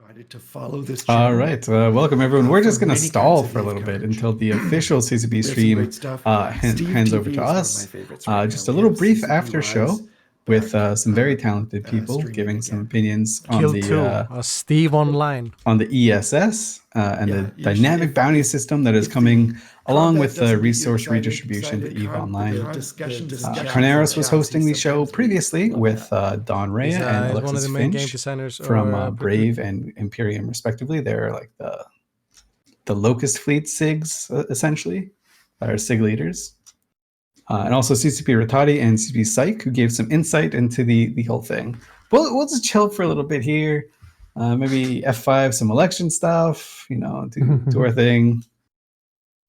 decided to follow this All channel. right, welcome everyone. We're just For going to many stall kinds of for a ETH little bit coverage. until the official CCP We have some stream great stuff. Steve hands TV over to is one of my us. favorites right Just now. a We little have brief CCP after show Rise with back, some very talented people streaming giving some again. opinions on Kill the 2, Steve Online. on the ESS and Yeah, the dynamic bounty system that is coming along with the resource redistribution to EVE Online. Carneros was hosting the show previously with Don Rea and He's one of Alexis the main game Finch designers from Brave and Imperium, respectively. They're like the Locust Fleet SIGs, essentially, or SIG leaders. And also CCP Ratati and CCP Psych, who gave some insight into the whole thing. We'll just chill for a little bit here. Maybe F5, some election stuff, do our thing.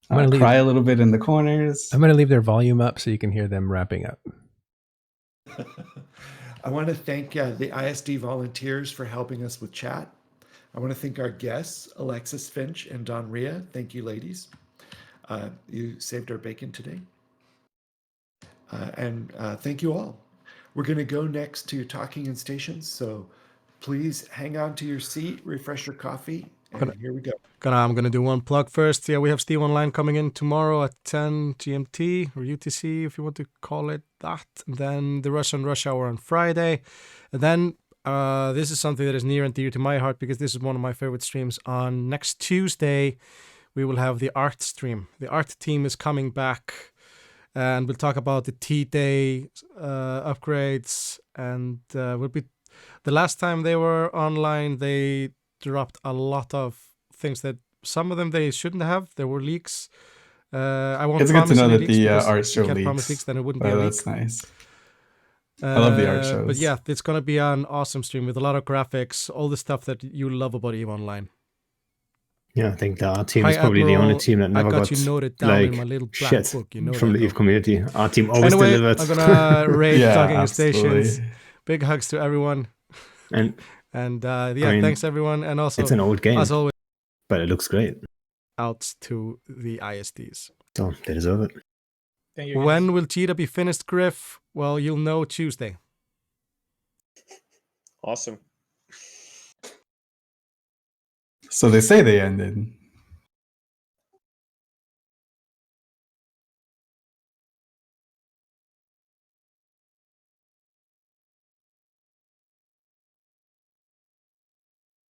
Cry a little bit in the corners. I'm going to leave their volume up so you can hear them wrapping up. I want to thank the ISD volunteers for helping us with chat. I want to thank our guests, Alexis Finch and Don Rea. Thank you, ladies. You saved our bacon today. And thank you all. We're going to go next to Talking in Stations, so please hang on to your seat, refresh your coffee, and here we go. I'm going to do one plug first. Yeah, we have Steve Online coming in tomorrow at 10 GMT or UTC, if you want to call it that. And then the Russian Rush Hour on Friday. And then this is something that is near and dear to my heart because this is one of my favorite streams. On next Tuesday, we will have the art stream. The art team is coming back. And we'll talk about the T-Day upgrades. And will be the last time they were online, they dropped a lot of things that some of them they shouldn't have. There were leaks. I won't it's promise good to know any that the leaks art show can't leaks. promise leaks, then it wouldn't be a leak. That's nice. I love the art shows. But yeah, it's going to be an awesome stream with a lot of graphics, all the stuff that you love about EVE Online. Yeah, I think the art team is probably the only team that never got you noted down in my little black shit book. You know from the EVE community. Our team always anyway, delivered. I'm gonna rate Yeah, Talking absolutely. Stations. Big hugs to everyone. And thanks everyone. And also, it's an old game, as always, but it looks great. Out to the ISDs. So they deserve it. Thank you, When will Cheetah be finished, Griff? Well, you'll know Tuesday. Awesome. So they say they ended.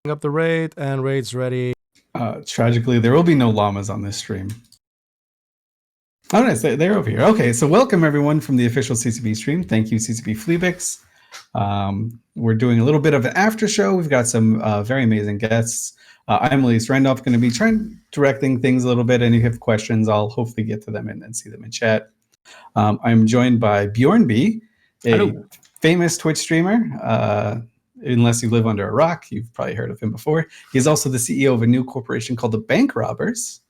Up the raid, and raid's ready. Tragically, there will be no llamas on this stream. Oh, nice. They're over here. Okay, so welcome everyone from the official CCP stream. Thank you, CCP Fleabix. We're doing a little bit of an after show. We've got some very amazing guests. I'm Elise Randolph, going to be directing things a little bit, and if you have questions, I'll hopefully get to them and see them in chat. I'm joined by Bjorn B, a famous Twitch streamer. Unless you live under a rock, you've probably heard of him before. He's also the CEO of a new corporation called the Bank Robbers.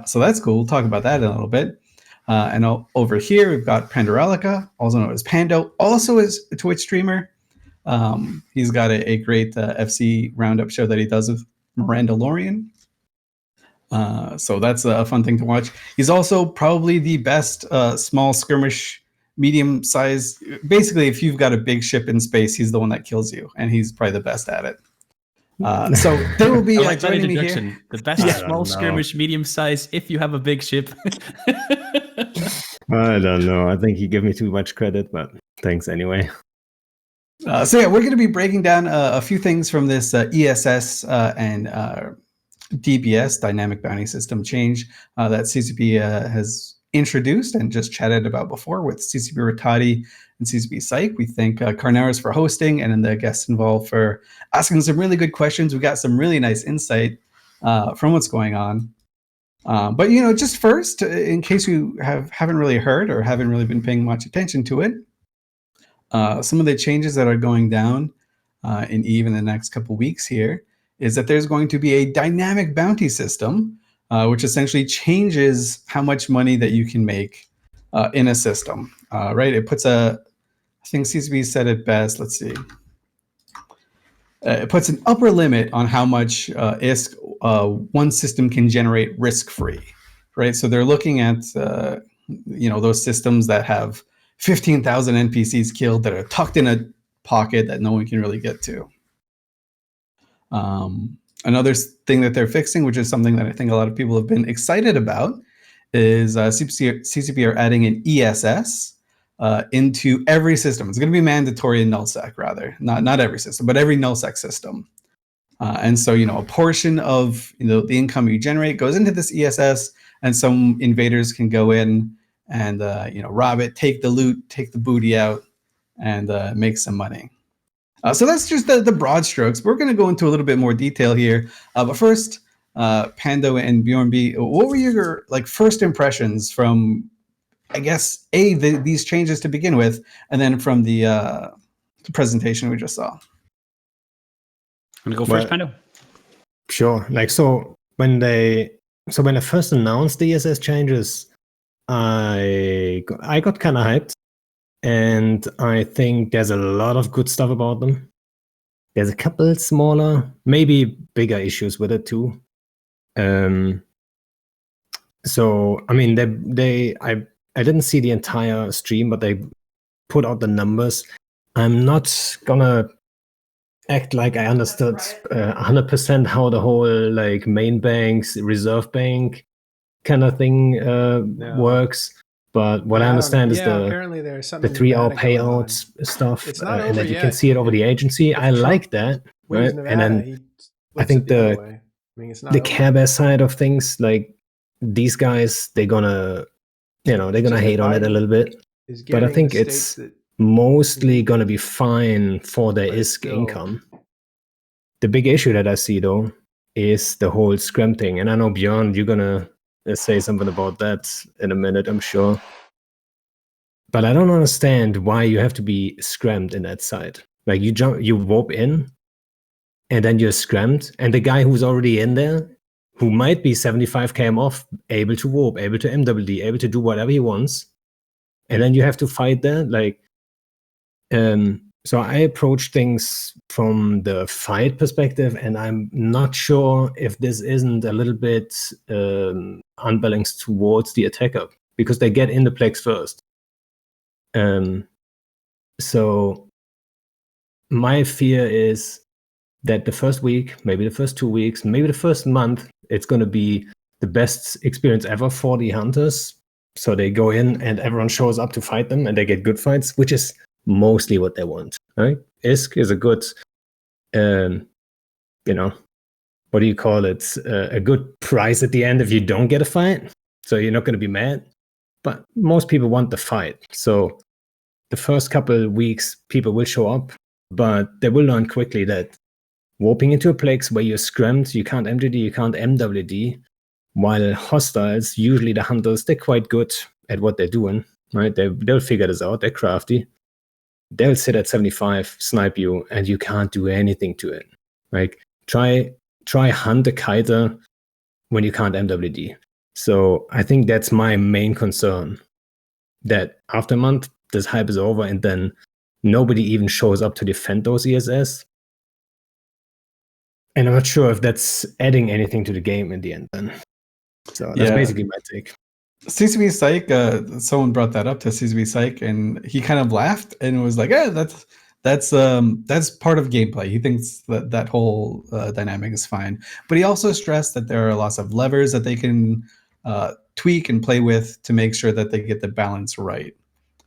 So that's cool. We'll talk about that in a little bit. And over here, we've got Pandarelica, also known as Pando, also is a Twitch streamer. He's got a great FC roundup show that he does with Miranda Lorian. So that's a fun thing to watch. He's also probably the best small skirmish medium size. Basically, if you've got a big ship in space, he's the one that kills you, and he's probably the best at it. So there will be I like that joining me introduction. here. The best small skirmish, medium size. If you have a big ship. I don't know. I think he gave me too much credit, but thanks anyway. So yeah, we're going to be breaking down a few things from this ESS and DBS, Dynamic Bounty System change that CCP has introduced and just chatted about before with CCP Ratati and CCP Psych. We thank Carneros for hosting and then the guests involved for asking some really good questions. We got some really nice insight from what's going on. But just first, in case you haven't really heard or haven't really been paying much attention to it, some of the changes that are going down in EVE in the next couple weeks here is that there's going to be a dynamic bounty system, which essentially changes how much money that you can make in a system, right? It puts I think CCP said it best, let's see. It puts an upper limit on how much ISK one system can generate risk-free, right? So they're looking at, those systems that have 15,000 NPCs killed that are tucked in a pocket that no one can really get to. Another thing that they're fixing, which is something that I think a lot of people have been excited about, is CCP are adding an ESS into every system. It's going to be mandatory in nullsec, rather, not every system, but every nullsec system. And so, a portion of the income you generate goes into this ESS, and some invaders can go in and rob it, take the loot, take the booty out, and make some money. So that's just the broad strokes. We're going to go into a little bit more detail here. But first, Pando and Bjorn B, what were your first impressions from, I guess, these changes to begin with, and then from the presentation we just saw? Want to go first, Pando? Sure. So when they first announced the ESS changes, I got kind of hyped, and I think there's a lot of good stuff about them. There's a couple smaller, maybe bigger issues with it too. So I mean, I didn't see the entire stream, but they put out the numbers. I'm not gonna act like I understood 100% how the whole main banks, reserve bank kind of thing works. But what I understand is apparently there's the something 3-hour payout stuff, It's not and that you over can yet. see it over the agency. I like that, right? And then I think the Care Bear side of things, these guys, they're gonna hate on it a little bit. But I think it's mostly gonna be fine for their ISK income. The big issue that I see though is the whole Scrum thing, and I know Bjorn, you're gonna say something about that in a minute, I'm sure. But I don't understand why you have to be scrammed in that side. You warp in, and then you're scrammed, and the guy who's already in there, who might be 75 km off, able to warp, able to MWD, able to do whatever he wants, and then you have to fight there. So I approach things from the fight perspective, and I'm not sure if this isn't a little bit unbalanced towards the attacker, because they get in the plex first. So my fear is that the first week, maybe the first 2 weeks, maybe the first month, it's going to be the best experience ever for the hunters. So they go in and everyone shows up to fight them, and they get good fights, which is mostly what they want, right? ISK is a good, what do you call it? A good price at the end if you don't get a fight. So you're not going to be mad. But most people want the fight. So the first couple of weeks, people will show up, but they will learn quickly that warping into a place where you're scrammed, you can't MDD, you can't MWD, while hostiles, usually the hunters, they're quite good at what they're doing, right? They'll figure this out. They're crafty. They'll sit at 75, snipe you, and you can't do anything to it. Try hunt a kiter when you can't MWD. So I think that's my main concern, that after a month, this hype is over, and then nobody even shows up to defend those ESS. And I'm not sure if that's adding anything to the game in the end then. So that's basically my take. CCP Psych, someone brought that up to CCP Psych, and he kind of laughed and was like, that's part of gameplay. He thinks that whole dynamic is fine. But he also stressed that there are lots of levers that they can tweak and play with to make sure that they get the balance right.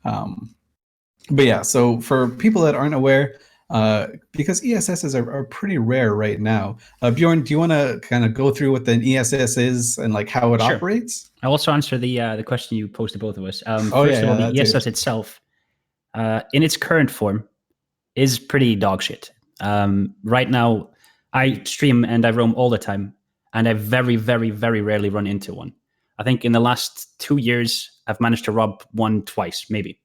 But yeah, so for people that aren't aware, because ESSs are pretty rare right now. Bjorn, do you want to kind of go through what an ESS is and how it operates? I'll also answer the question you posed to both of us. First of all, the ESS itself, in its current form, is pretty dog shit. Right now, I stream and I roam all the time, and I very, very, very rarely run into one. I think in the last 2 years, I've managed to rob one twice, maybe.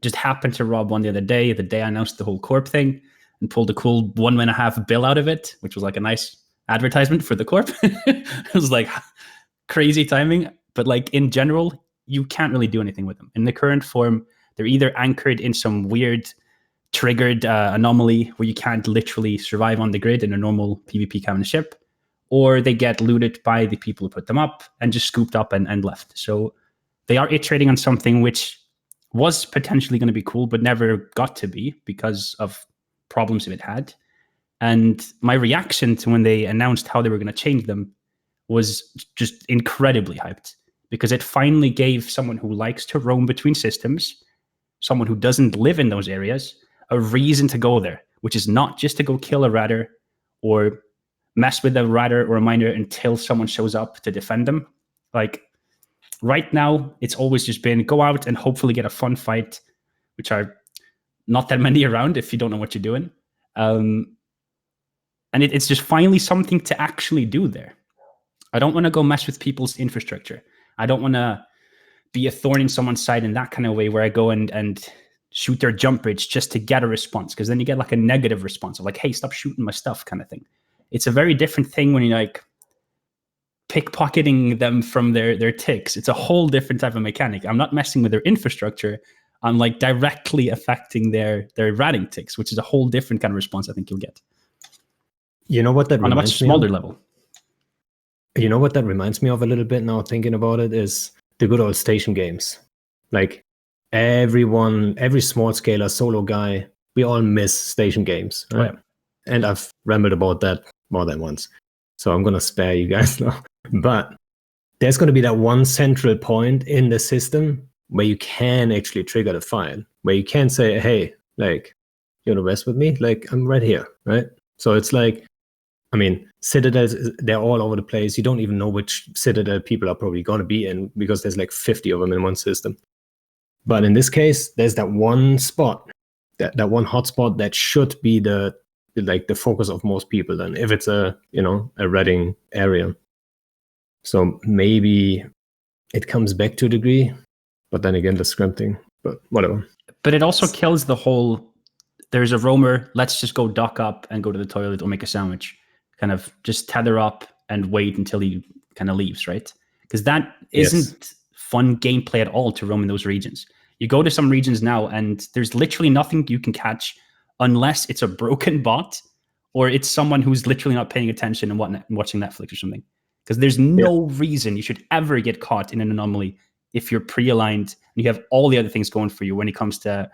Just happened to rob one the day I announced the whole corp thing, and pulled a cool 1.5 bill out of it, which was a nice advertisement for the corp. It was crazy timing. But in general, you can't really do anything with them. In the current form, they're either anchored in some weird triggered anomaly where you can't literally survive on the grid in a normal PvP kind of ship, or they get looted by the people who put them up and just scooped up and left. So they are iterating on something which was potentially going to be cool, but never got to be because of problems it had. And my reaction to when they announced how they were going to change them was just incredibly hyped, because it finally gave someone who likes to roam between systems, someone who doesn't live in those areas, a reason to go there, which is not just to go kill a radar or mess with a radar or a miner until someone shows up to defend them. Like right now, it's always just been go out and hopefully get a fun fight, which are not that many around if you don't know what you're doing. And it's just finally something to actually do there. I don't want to go mess with people's infrastructure. I don't want to be a thorn in someone's side in that kind of way where I go and shoot their jump bridge just to get a response, because then you get like a negative response of like, hey, stop shooting my stuff kind of thing. It's a very different thing when you're like pickpocketing them from their ticks. It's a whole different type of mechanic. I'm not messing with their infrastructure. I'm like directly affecting their ratting ticks, which is a whole different kind of response I think you'll get. You know what that on a much smaller level. You know what that reminds me of a little bit now, thinking about it, is the good old station games. Like everyone, every small scaler solo guy, we all miss station games, right? Oh, yeah. And I've rambled about that more than once, so I'm gonna spare you guys now. But there's gonna be that one central point in the system where you can actually trigger the file, where you can say, hey, like, you wanna rest with me? Like, I'm right here, right? So it's like, I mean, citadels, they're all over the place. You don't even know which citadel people are probably going to be in, because there's like 50 of them in one system. But in this case, there's that one spot, that one hotspot that should be the focus of most people then, if it's a reading area. So maybe it comes back to a degree, but then again, the scrim thing, but whatever. But it also kills the whole, there's a roamer, let's just go dock up and go to the toilet or make a sandwich. Kind of just tether up and wait until he kind of leaves, right? Because that isn't fun gameplay at all to roam in those regions. You go to some regions now and there's literally nothing you can catch unless it's a broken bot or it's someone who's literally not paying attention and watching Netflix or something. Because there's no reason you should ever get caught in an anomaly if you're pre-aligned and you have all the other things going for you when it comes to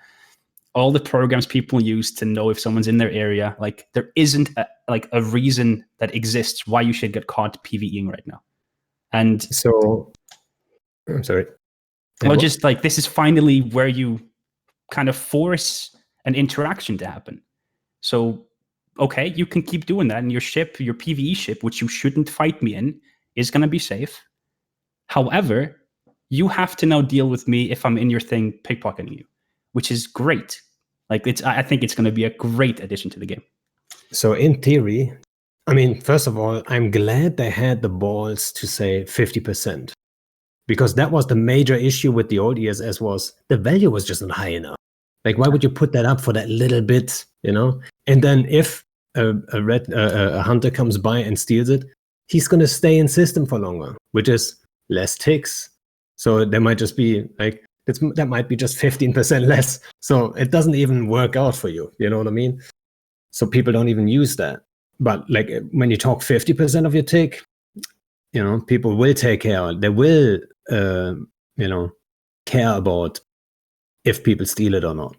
all the programs people use to know if someone's in their area. Like there isn't a reason that exists why you should get caught PvEing right now. And so, I'm sorry. Well, just like this is finally where you kind of force an interaction to happen. So, okay, you can keep doing that, and your ship, your PvE ship, which you shouldn't fight me in, is going to be safe. However, you have to now deal with me if I'm in your thing pickpocketing you, which is great. Like I think it's going to be a great addition to the game. So in theory, I mean, first of all, I'm glad they had the balls to say 50%, because that was the major issue with the old ESS, was the value was just not high enough. Like, why would you put that up for that little bit, And then if a hunter comes by and steals it, he's going to stay in system for longer, which is less ticks. So there might just be like, that might be just 15% less. So it doesn't even work out for you. You know what I mean? So people don't even use that. But like when you talk 50% of your tick, people will take care. They will, care about if people steal it or not.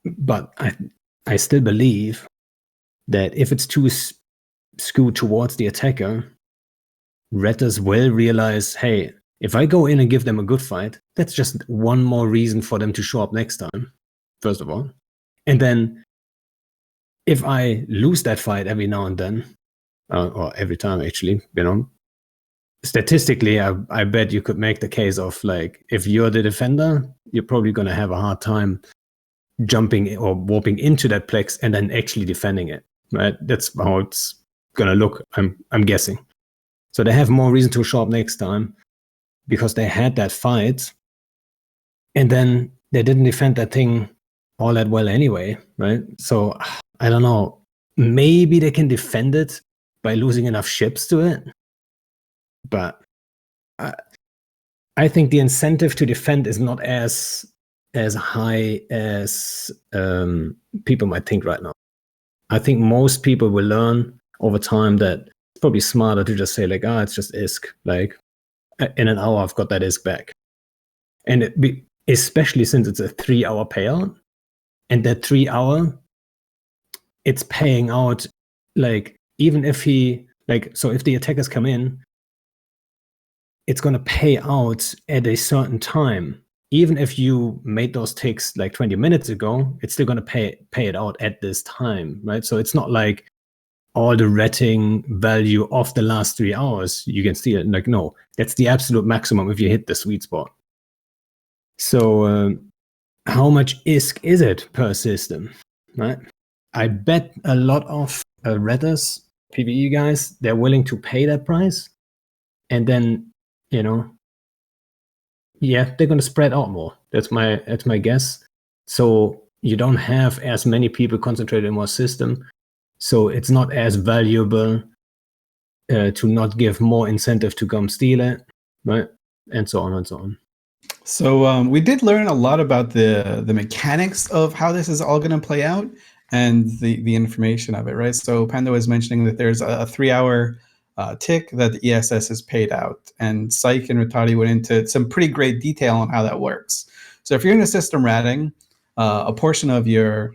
But I still believe that if it's too skewed towards the attacker, redders will realize, hey, if I go in and give them a good fight, that's just one more reason for them to show up next time, first of all. And then if I lose that fight every now and then, or every time actually, statistically, I bet you could make the case of like, if you're the defender, you're probably going to have a hard time jumping or warping into that plex and then actually defending it, right? That's how it's going to look, I'm guessing. So they have more reason to show up next time because they had that fight and then they didn't defend that thing all that well anyway, right? So I don't know. Maybe they can defend it by losing enough ships to it. But I think the incentive to defend is not as high as people might think right now. I think most people will learn over time that it's probably smarter to just say like, it's just ISK. Like in an hour, I've got that ISK back. And especially since it's a 3-hour payout, and that 3 hour it's paying out, like, even if he, like, so if the attackers come in, it's going to pay out at a certain time. Even if you made those ticks like 20 minutes ago, it's still going to pay it out at this time, right? So it's not like all the rating value of the last 3 hours you can steal. Like, no, that's the absolute maximum if you hit the sweet spot. So how much ISK is it per system, right? I bet a lot of Redders, PvE guys, they're willing to pay that price. And then, you know, yeah, they're going to spread out more. That's my guess. So you don't have as many people concentrated in one system. So it's not as valuable to not give more incentive to come steal it, right? And so on and so on. So we did learn a lot about the mechanics of how this is all going to play out and the information of it, right? So Panda was mentioning that there's a 3-hour tick that the ESS is paid out, and Psych and Ritati went into some pretty great detail on how that works. So if you're in a system ratting, a portion of your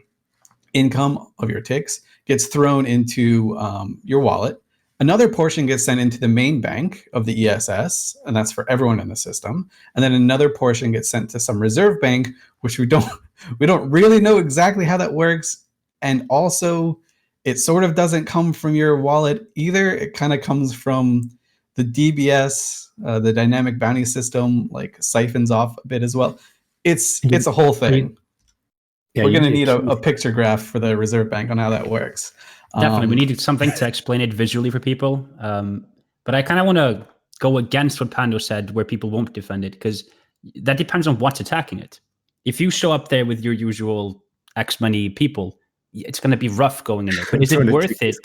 income of your ticks gets thrown into your wallet. Another portion gets sent into the main bank of the ESS, and that's for everyone in the system. And then another portion gets sent to some reserve bank, which we don't really know exactly how that works. And also, it sort of doesn't come from your wallet either. It kind of comes from the DBS, the dynamic bounty system, like siphons off a bit as well. It's a whole thing. Yeah, we're going to need a picture graph for the reserve bank on how that works. Definitely. We need something to explain it visually for people. But I kind of want to go against what Pando said, where people won't defend it, because that depends on what's attacking it. If you show up there with your usual X many people, it's going to be rough going in there. But is it worth it?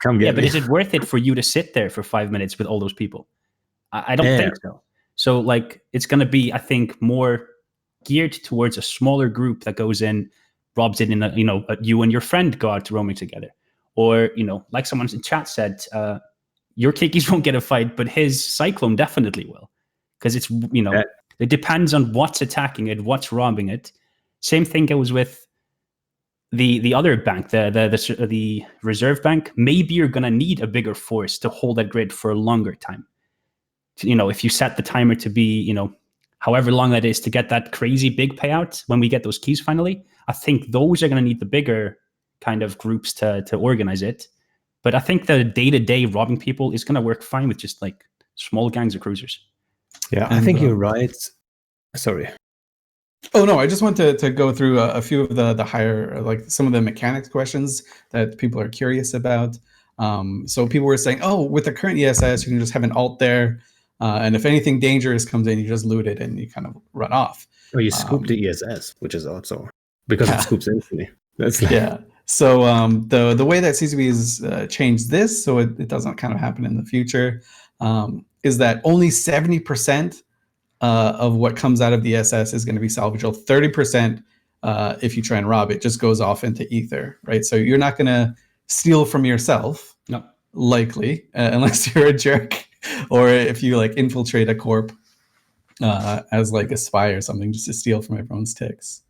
But is it worth it for you to sit there for 5 minutes with all those people? I don't think so. So, like, it's going to be, I think, more geared towards a smaller group that goes in, robs it in you and your friend go out roaming together. Or, like someone in chat said, your Kikis won't get a fight, but his Cyclone definitely will. Because it's, it depends on what's attacking it, what's robbing it. Same thing goes with the other bank, the reserve bank. Maybe you're going to need a bigger force to hold that grid for a longer time. If you set the timer to be, however long that is to get that crazy big payout when we get those keys finally, I think those are going to need the bigger kind of groups to organize it. But I think the day-to-day robbing people is going to work fine with just like small gangs of cruisers. Yeah, I think you're right. Sorry. Oh, no, I just want to go through a few of the higher, like some of the mechanics questions that people are curious about. So people were saying, with the current ESS, you can just have an alt there. And if anything dangerous comes in, you just loot it and you kind of run off. Or you scoop the ESS, which is also because it scoops instantly. That's yeah. So the way that CCP has changed this, so it doesn't kind of happen in the future, is that only 70% of what comes out of the ESS is going to be salvageable. 30%, if you try and rob it, just goes off into ether, right? So you're not going to steal from yourself, no, likely, unless you're a jerk, or if you like infiltrate a corp as like a spy or something, just to steal from everyone's ticks.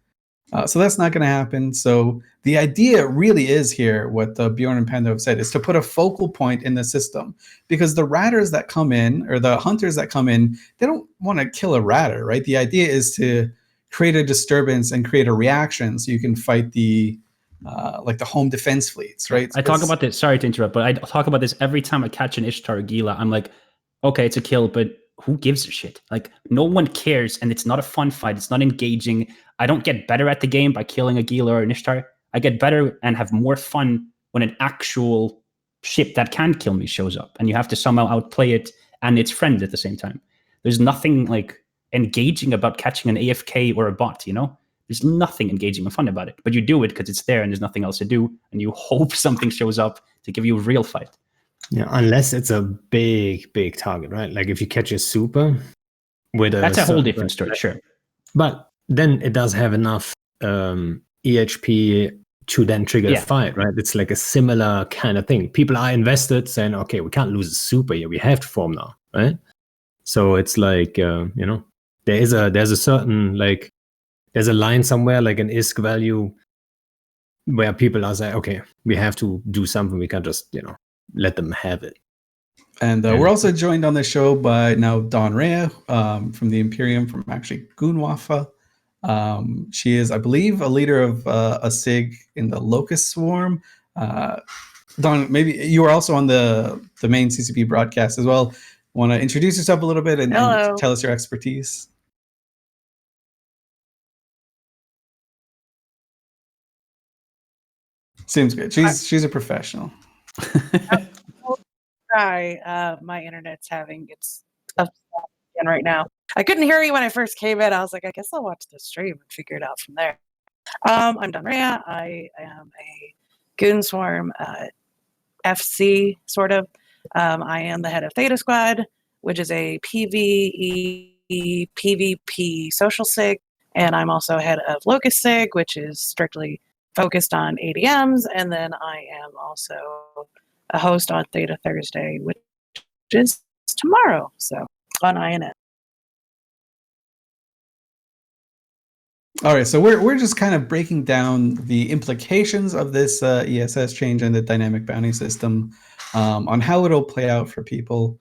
So that's not going to happen. So the idea really is here, what Bjorn and Pando have said, is to put a focal point in the system, because the ratters that come in, or the hunters that come in, they don't want to kill a ratter, right? The idea is to create a disturbance and create a reaction so you can fight the like the home defense fleets, right? I talk about this, sorry to interrupt, but I talk about this every time I catch an Ishtar or Gila. I'm like, okay, it's a kill, but who gives a shit? Like, no one cares, and it's not a fun fight. It's not engaging. I don't get better at the game by killing a Gila or an Ishtar. I get better and have more fun when an actual ship that can kill me shows up, and you have to somehow outplay it and its friend at the same time. There's nothing like engaging about catching an AFK or a bot, There's nothing engaging and fun about it, but you do it because it's there and there's nothing else to do, and you hope something shows up to give you a real fight. Yeah, unless it's a big target, right? Like if you catch a super with that's a whole different story, right? Sure. But then it does have enough EHP to then trigger a fight, right? It's like a similar kind of thing. People are invested, saying, okay, we can't lose a super here. We have to form now, right? So it's like, there's a certain, like, there's a line somewhere, like an ISK value where people are saying, okay, we have to do something. We can't just, let them have it. And we're also joined on the show by now Dawn Rea from the Imperium, from actually Gunwafa. She is, I believe, a leader of a SIG in the Locust Swarm. Dawn, maybe you are also on the main CCP broadcast as well. Want to introduce yourself a little bit and tell us your expertise? Seems good. She's a professional. Try. My internet's having its tough stuff again right now. I couldn't hear you when I first came in. I was like, I guess I'll watch the stream and figure it out from there. I'm Dawn Rea. I am a Goon Swarm FC, sort of. I am the head of Theta Squad, which is a PvE, PvP social SIG, and I'm also head of Locust SIG, which is strictly focused on ADMs, and then I am also a host on Theta Thursday, which is tomorrow, so on INS. All right, so we're just kind of breaking down the implications of this ESS change and the dynamic bounty system, on how it'll play out for people.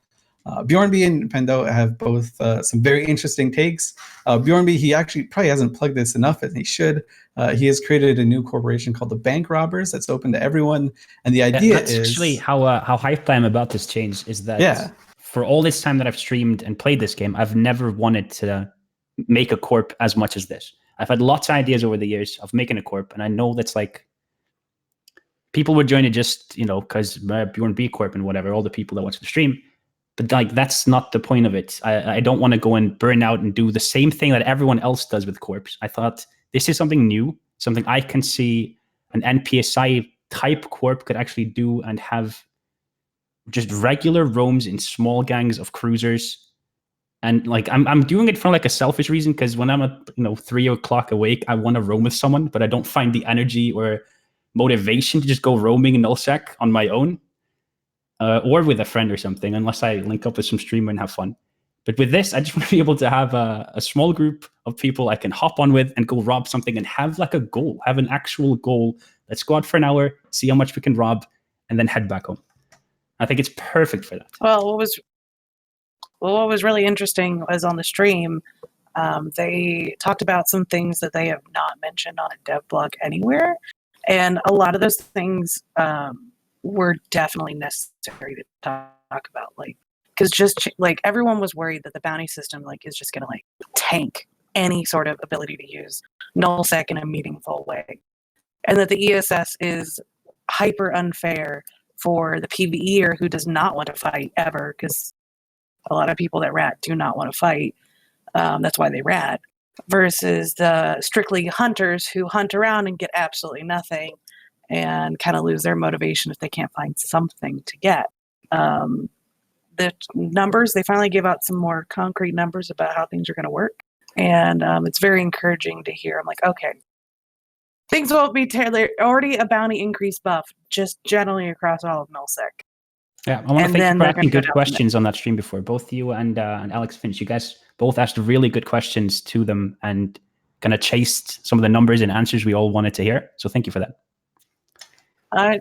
Bjornby and Pendo have both some very interesting takes. Bjornby, he actually probably hasn't plugged this enough, and he should. He has created a new corporation called the Bank Robbers that's open to everyone, and the idea that's is actually how hyped I am about this change. Is that for all this time that I've streamed and played this game, I've never wanted to make a corp as much as this. I've had lots of ideas over the years of making a corp, and I know that's like people would join it just because Bjorn B Corp and whatever, all the people that watch the stream. But like that's not the point of it. I don't want to go and burn out and do the same thing that everyone else does with corps. I thought this is something new, something I can see an NPSI type corp could actually do, and have just regular roams in small gangs of cruisers. And like I'm doing it for like a selfish reason, because when I'm at 3 o'clock awake, I want to roam with someone, but I don't find the energy or motivation to just go roaming in nullsec on my own. Or with a friend or something, unless I link up with some streamer and have fun. But with this, I just want to be able to have a small group of people I can hop on with and go rob something and have like a goal, have an actual goal. Let's go out for an hour, see how much we can rob, and then head back home. I think it's perfect for that. Well, what was really interesting was on the stream, they talked about some things that they have not mentioned on a dev blog anywhere. And a lot of those things were definitely necessary to talk about, like, because just like everyone was worried that the bounty system is just gonna tank any sort of ability to use nullsec in a meaningful way, and that the ESS is hyper unfair for the PvEer who does not want to fight ever, because a lot of people that rat do not want to fight. That's why they rat, versus the strictly hunters who hunt around and get absolutely nothing and kind of lose their motivation if they can't find something to get. The numbers, they finally gave out some more concrete numbers about how things are going to work. And it's very encouraging to hear. I'm like, okay, things won't be already a bounty increase buff, just generally across all of nullsec. Yeah, I want to thank you for asking good questions on that stream before. Both you and Alex Finch, you guys both asked really good questions to them and kind of chased some of the numbers and answers we all wanted to hear. So thank you for that. I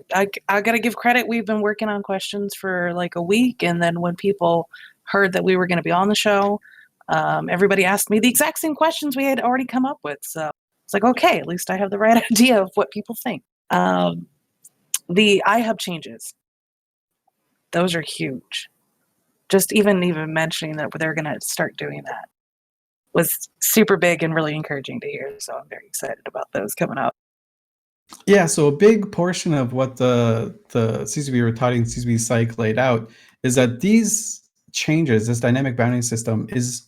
got to give credit. We've been working on questions for like a week, and then when people heard that we were going to be on the show, everybody asked me the exact same questions we had already come up with. So it's like, okay, at least I have the right idea of what people think. The iHub changes, those are huge. Just even mentioning that they're going to start doing that was super big and really encouraging to hear. So I'm very excited about those coming up. Yeah, so a big portion of what the CCP retiring CCP psych laid out is that these changes, this dynamic bounty system, is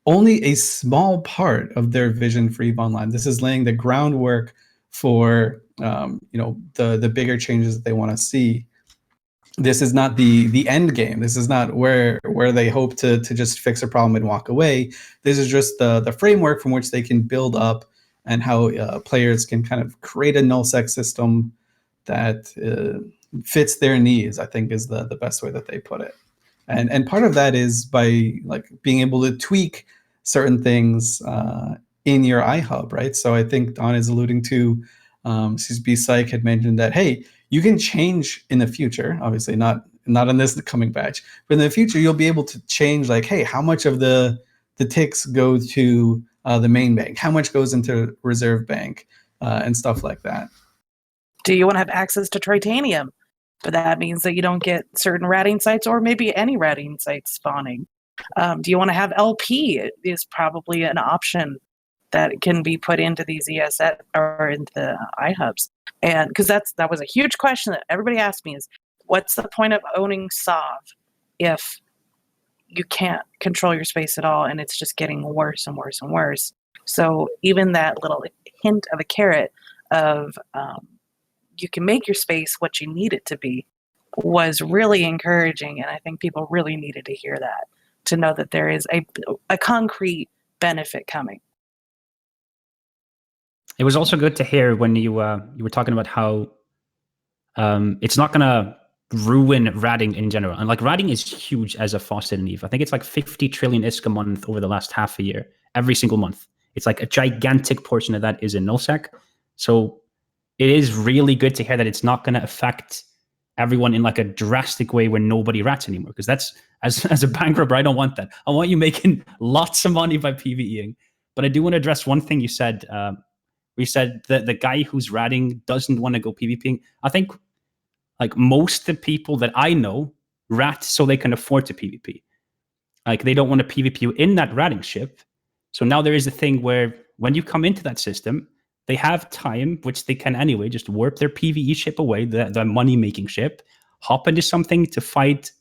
only a small part of their vision for EVE Online. This is laying the groundwork for the bigger changes that they want to see. This is not the end game. This is not where they hope to just fix a problem and walk away. This is just the framework from which they can build up, and how players can kind of create a nullsec system that fits their needs, I think is the best way that they put it. And part of that is by being able to tweak certain things in your iHub, right? So I think Don is alluding to CCP Psych had mentioned that, hey, you can change in the future, obviously not in this coming batch, but in the future you'll be able to change, like, hey, how much of the ticks go to the main bank, how much goes into reserve bank, and stuff like that. Do you want to have access to tritanium? But that means that you don't get certain ratting sites, or maybe any ratting sites spawning. Do you want to have LP? It is probably an option that can be put into these ESS or into the iHubs. And because that was a huge question that everybody asked me, is what's the point of owning SOV if you can't control your space at all and it's just getting worse and worse and worse? So even that little hint of a carrot of you can make your space what you need it to be was really encouraging, and I think people really needed to hear that, to know that there is a concrete benefit coming. It was also good to hear when you were talking about how it's not going to ruin ratting in general. And like, ratting is huge as a faucet in EVE. I think it's like 50 trillion ISK a month over the last half a year, every single month. It's like a gigantic portion of that is in nullsec. So it is really good to hear that it's not going to affect everyone in like a drastic way where nobody rats anymore. Because that's, as a bank robber, I don't want that. I want you making lots of money by PvEing. But I do want to address one thing you said. We said that the guy who's ratting doesn't want to go PvPing. I think like most of the people that I know rat so they can afford to PvP. Like, they don't want to PvP you in that ratting ship. So now there is a thing where when you come into that system, they have time, which they can anyway, just warp their PvE ship away, the money-making ship, hop into something to fight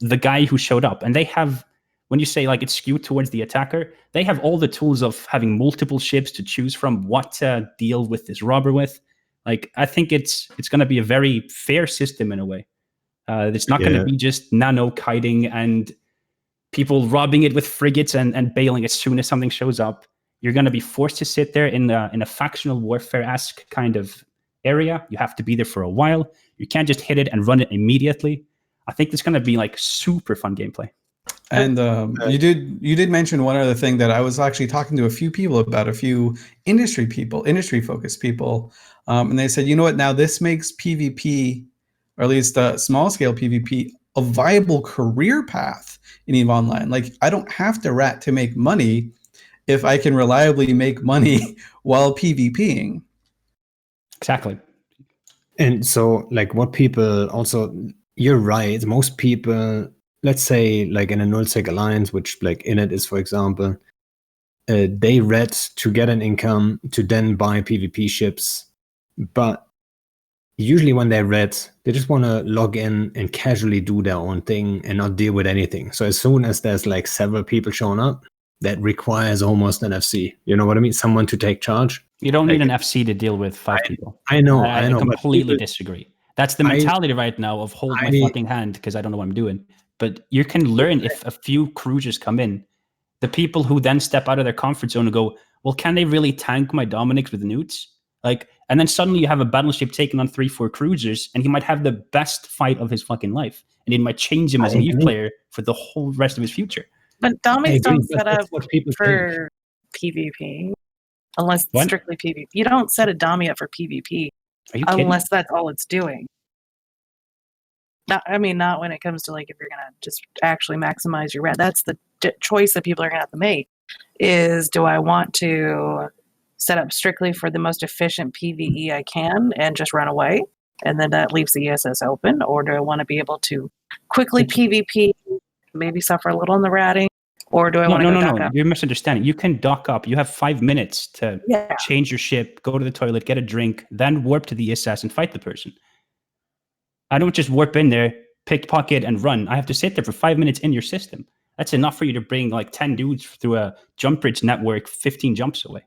the guy who showed up. And they have, when you say like it's skewed towards the attacker, they have all the tools of having multiple ships to choose from, what to deal with this robber with. Like, I think it's going to be a very fair system in a way. It's not going to be just nano kiting and people robbing it with frigates and bailing as soon as something shows up. You're going to be forced to sit there in a factional warfare-esque kind of area. You have to be there for a while. You can't just hit it and run it immediately. I think it's going to be like super fun gameplay. And you did mention one other thing that I was actually talking to a few people about, a few industry-focused people, and they said, you know what, now this makes PvP, or at least small-scale PvP, a viable career path in EVE Online. Like, I don't have to rat to make money if I can reliably make money while PvPing. Exactly. And so, like, what people also, you're right, most people, let's say, like in a nullsec alliance, which like Init is, for example, they rat to get an income to then buy PvP ships. But usually when they rat, they just want to log in and casually do their own thing and not deal with anything. So as soon as there's like several people showing up, that requires almost an FC. You know what I mean? Someone to take charge. You don't need an FC to deal with 5 people. I know. I completely disagree. That's the mentality right now of hold my fucking hand because I don't know what I'm doing. But you can learn if a few cruisers come in. The people who then step out of their comfort zone and go, well, can they really tank my Dominics with newts? Like, and then suddenly you have a battleship taking on 3-4 cruisers, and he might have the best fight of his fucking life, and it might change him as an EVE player for the whole rest of his future. But Dominics don't set up for PvP unless it's strictly PvP. You don't set a Domi up for PvP unless that's all it's doing. Not when it comes to like if you're gonna just actually maximize your rat. That's the choice that people are gonna have to make. Is, do I want to set up strictly for the most efficient PvE I can and just run away, and then that leaves the ESS open, or do I want to be able to quickly PvP, maybe suffer a little in the ratting, or do I want to go dock up? You're misunderstanding. You can dock up. You have 5 minutes to change your ship, go to the toilet, get a drink, then warp to the ESS and fight the person. I don't just warp in there, pickpocket, and run. I have to sit there for 5 minutes in your system. That's enough for you to bring like 10 dudes through a jump bridge network 15 jumps away.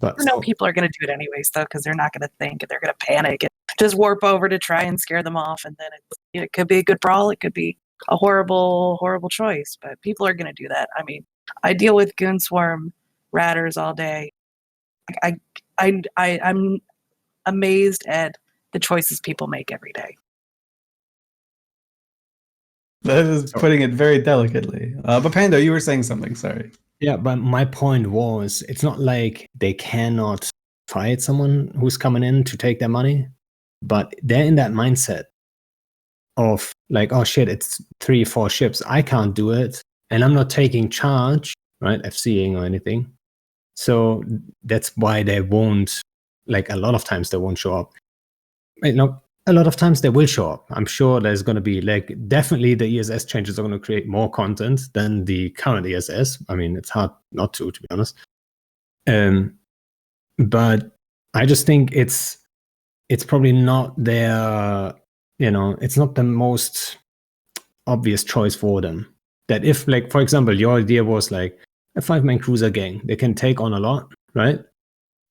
But I know people are going to do it anyways, though, because they're not going to think and they're going to panic and just warp over to try and scare them off. And then it could be a good brawl. It could be a horrible, horrible choice. But people are going to do that. I mean, I deal with Goon Swarm ratters all day. I'm amazed at the choices people make every day. That is putting it very delicately. But Pando, you were saying something, sorry. Yeah, but my point was, it's not like they cannot fight someone who's coming in to take their money, but they're in that mindset of like, oh shit, it's 3-4 ships, I can't do it, and I'm not taking charge, right? FCing or anything. So that's why they won't, like a lot of times they won't show up. A lot of times they will show up. I'm sure there's going to be like, definitely the ESS changes are going to create more content than the current ESS. I mean, it's hard not to be honest. But I just think it's probably not their, it's not the most obvious choice for them. That if, like, for example, your idea was like a 5-man cruiser gang, they can take on a lot, right?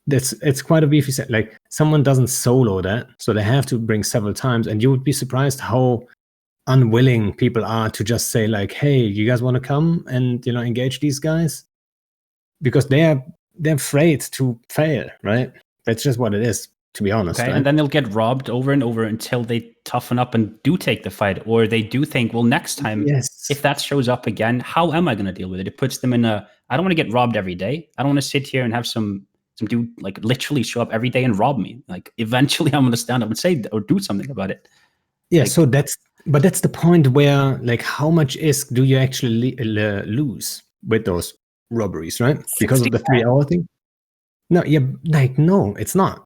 It's quite a beefy set. Like, someone doesn't solo that, so they have to bring several times, and you would be surprised how unwilling people are to just say like, hey, you guys want to come and engage these guys, because they're afraid to fail, right? That's just what it is, to be honest. Okay, right? and then they'll get robbed over and over until they toughen up and do take the fight, or they do think, well, next time, if that shows up again, how am I going to deal with it? It puts them in I don't want to get robbed every day. I don't want to sit here and have some dude like literally show up every day and rob me. Like, eventually I'm going to stand up and say or do something about it. Yeah, like, so that's the point where, like, how much ISK do you actually lose with those robberies, right? Because of the 3-hour thing? No, yeah, like, no, it's not.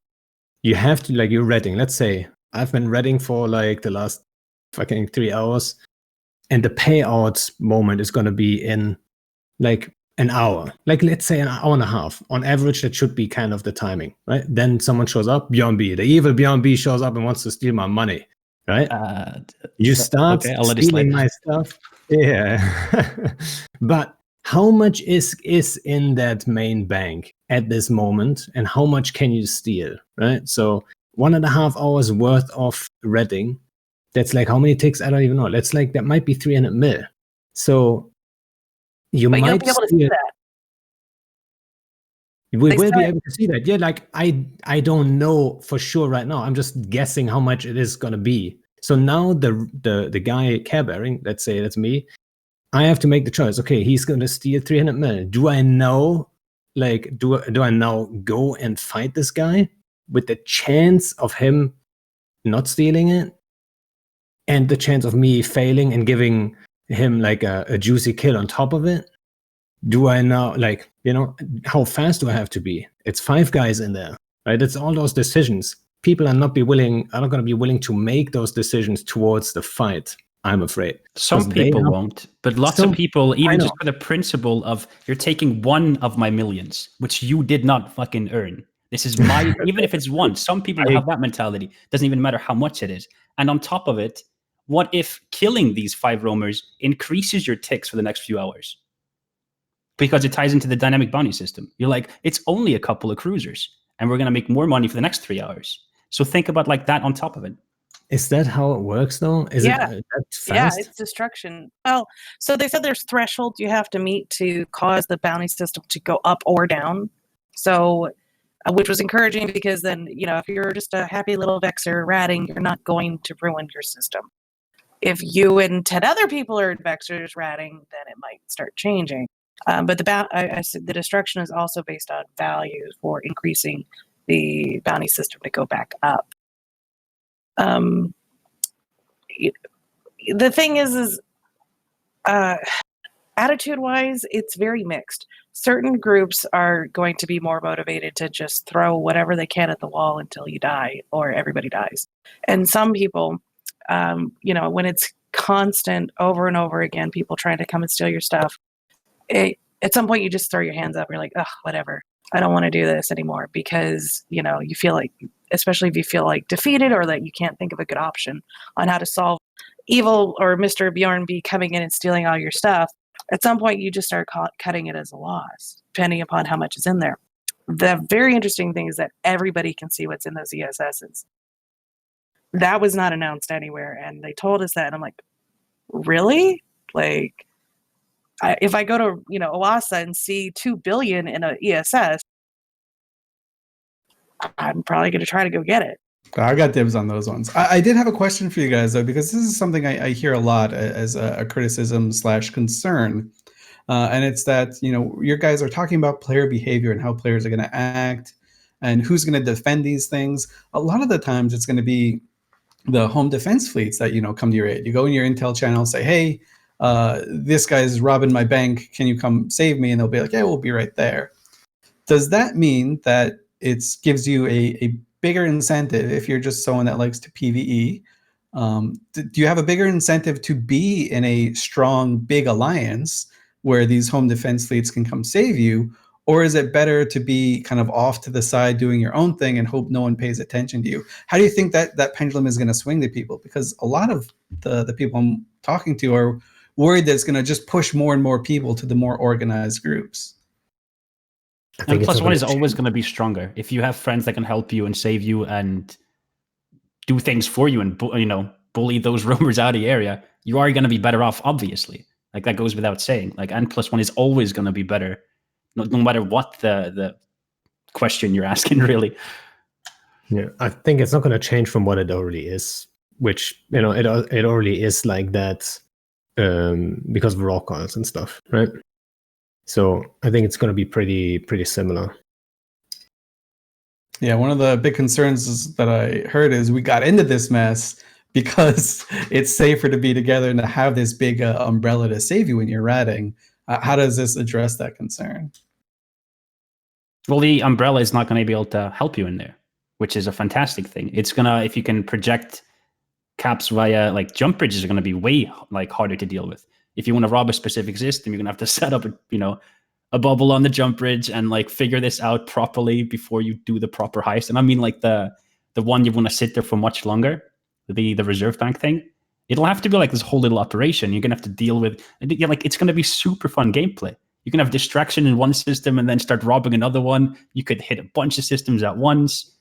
You have to, like, you're reading. Let's say I've been reading for like the last fucking 3 hours, and the payout moment is going to be in like an hour. Like, let's say an hour and a half. On average, that should be kind of the timing, right? Then someone shows up, Beyond B. The evil Beyond B shows up and wants to steal my money, right? You start stealing my stuff. Yeah. But how much is in that main bank at this moment, and how much can you steal, right? So 1.5 hours worth of reading, that's like how many ticks? I don't even know. That's like, that might be 300 mil. So you might you'll be able to see that. We will be able to see that. Yeah, like I don't know for sure right now. I'm just guessing how much it is going to be. So now the guy care bearing, let's say that's me, I have to make the choice. Okay, he's going to steal 300 million. Do I know, like, do I now go and fight this guy with the chance of him not stealing it and the chance of me failing and giving him like a juicy kill on top of it? Do I now, like, how fast do I have to be? It's 5 guys in there, right? It's all those decisions. People are not going to be willing to make those decisions towards the fight, I'm afraid. Some people won't, but lots of people, even just for the principle of, you're taking one of my millions, which you did not fucking earn. This is my, even if it's one, some people have that mentality. Doesn't even matter how much it is. And on top of it, what if killing these 5 roamers increases your ticks for the next few hours? Because it ties into the dynamic bounty system. You're like, it's only a couple of cruisers, and we're going to make more money for the next 3 hours. So think about like that on top of it. Is that how it works, though? Is it that fast? Yeah, it's destruction. Well, so they said there's thresholds you have to meet to cause the bounty system to go up or down. So, which was encouraging, because then, if you're just a happy little vexer ratting, you're not going to ruin your system. If you and 10 other people are vexers ratting, then it might start changing. But I said the destruction is also based on values for increasing the bounty system to go back up. The thing is attitude-wise, it's very mixed. Certain groups are going to be more motivated to just throw whatever they can at the wall until you die or everybody dies. And some people, when it's constant over and over again, people trying to come and steal your stuff, at some point you just throw your hands up. You're like, oh, whatever. I don't want to do this anymore, because, you feel like, especially if you feel like defeated or that you can't think of a good option on how to solve evil or Mr. Bjorn B coming in and stealing all your stuff. At some point you just start cutting it as a loss, depending upon how much is in there. The very interesting thing is that everybody can see what's in those ESSs. That was not announced anywhere, and they told us that, and I'm like, really? Like, if I go to OASA and see 2 billion in an ESS, I'm probably going to try to go get it. I got dibs on those ones. I did have a question for you guys, though, because this is something I hear a lot as a criticism / concern. And it's that, your guys are talking about player behavior and how players are going to act. and who's going to defend these things. A lot of the times it's going to be the home defense fleets that, come to your aid. You go in your intel channel, say, hey, this guy's robbing my bank. Can you come save me? And they'll be like, yeah, we'll be right there. Does that mean that it gives you a bigger incentive if you're just someone that likes to PvE? Do you have a bigger incentive to be in a strong, big alliance where these home defense fleets can come save you? Or is it better to be kind of off to the side doing your own thing and hope no one pays attention to you? How do you think that pendulum is going to swing to people? Because a lot of the people I'm talking to are worried that it's going to just push more and more people to the more organized groups. And plus one is always going to be stronger. If you have friends that can help you and save you and do things for you and, bully those roamers out of the area, you are going to be better off, obviously. Like, that goes without saying. Like, N+1 is always going to be better, no matter what the question you're asking, really. Yeah, I think it's not going to change from what it already is, which, it already is like that because of raw calls and stuff, right? So I think it's going to be pretty similar. Yeah, one of the big concerns that I heard is we got into this mess because it's safer to be together and to have this big umbrella to save you when you're ratting. How does this address that concern? Well, the umbrella is not going to be able to help you in there, which is a fantastic thing. It's gonna, if you can project caps via like jump bridges, are going to be way like harder to deal with. If you want to rob a specific system, you're going to have to set up a bubble on the jump bridge and like figure this out properly before you do the proper heist. And I mean like the one you want to sit there for much longer, the reserve bank thing. It'll have to be like this whole little operation. You're going to have to deal with, like, it's going to be super fun gameplay. You can have distraction in one system and then start robbing another one. You could hit a bunch of systems at once.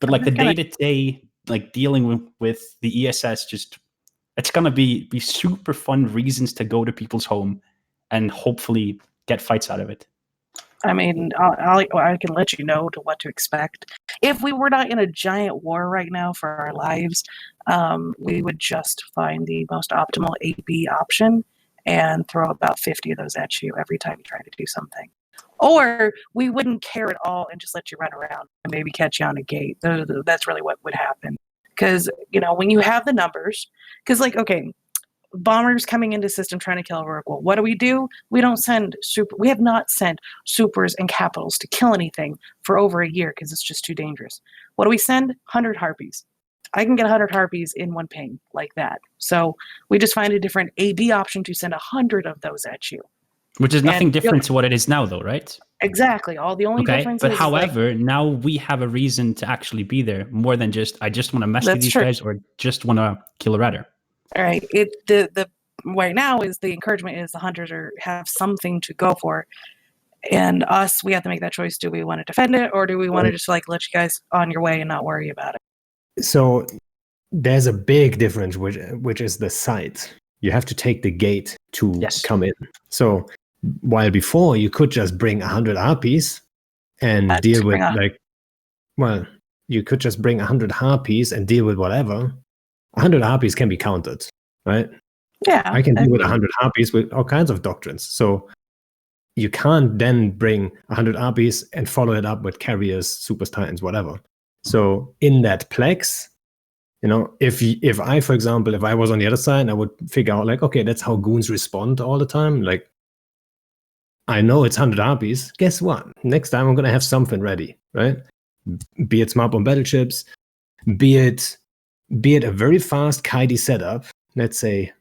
But like the day-to-day, like dealing with the ESS, it's going to be super fun reasons to go to people's home and hopefully get fights out of it. I mean, I can let you know to what to expect. If we were not in a giant war right now for our lives, we would just find the most optimal AB option and throw about 50 of those at you every time you try to do something. Or we wouldn't care at all and just let you run around and maybe catch you on a gate. That's really what would happen. Because, when you have the numbers, because bombers coming into system trying to kill a Oracle, what do? We don't send we have not sent supers and capitals to kill anything for over a year because it's just too dangerous. What do we send? 100 harpies. I can get 100 harpies in one ping like that. So we just find a different AB option to send 100 of those at you. Which is nothing different to what it is now, though, right? Exactly. All the only difference but however, now we have a reason to actually be there more than just, I just want to mess with these guys or just want to kill a radar. All right. The right now is the encouragement is the hunters have something to go for. And us, we have to make that choice. Do we want to defend it or do we want to just let you guys on your way and not worry about it? So there's a big difference, which is the site. You have to take the gate to come in. So while before you could just bring 100 harpies and deal with you could just bring 100 harpies and deal with whatever. 100 harpies can be counted, right? Yeah. I can deal with 100 harpies with all kinds of doctrines. So you can't then bring 100 harpies and follow it up with carriers, super titans, whatever. So in that plex, if I, for example, if I was on the other side, I would figure out okay, that's how goons respond all the time. Like, I know it's 100 harpies. Guess what? Next time I'm going to have something ready, right? Be it smart bomb battleships, be it a very fast Kaidi setup. Let's say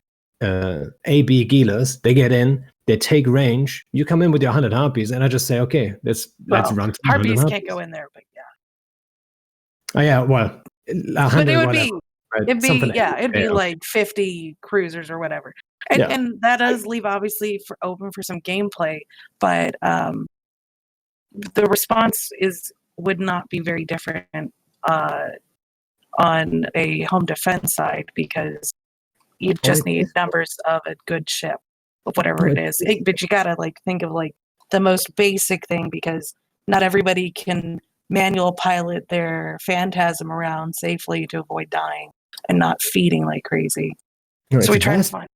AB Gilas, they get in, they take range. You come in with your 100 harpies, and I just say, okay, let's run. Harpies can't go in there, but yeah. Oh yeah, well, 100, but it would whatever, right? it'd be like 50 cruisers or whatever, and that does leave obviously open for some gameplay, but the response would not be very different on a home defense side because you just need numbers of a good ship of whatever it is. But you gotta think of the most basic thing because not everybody can manual pilot their Phantasm around safely to avoid dying and not feeding like crazy. So we try to find.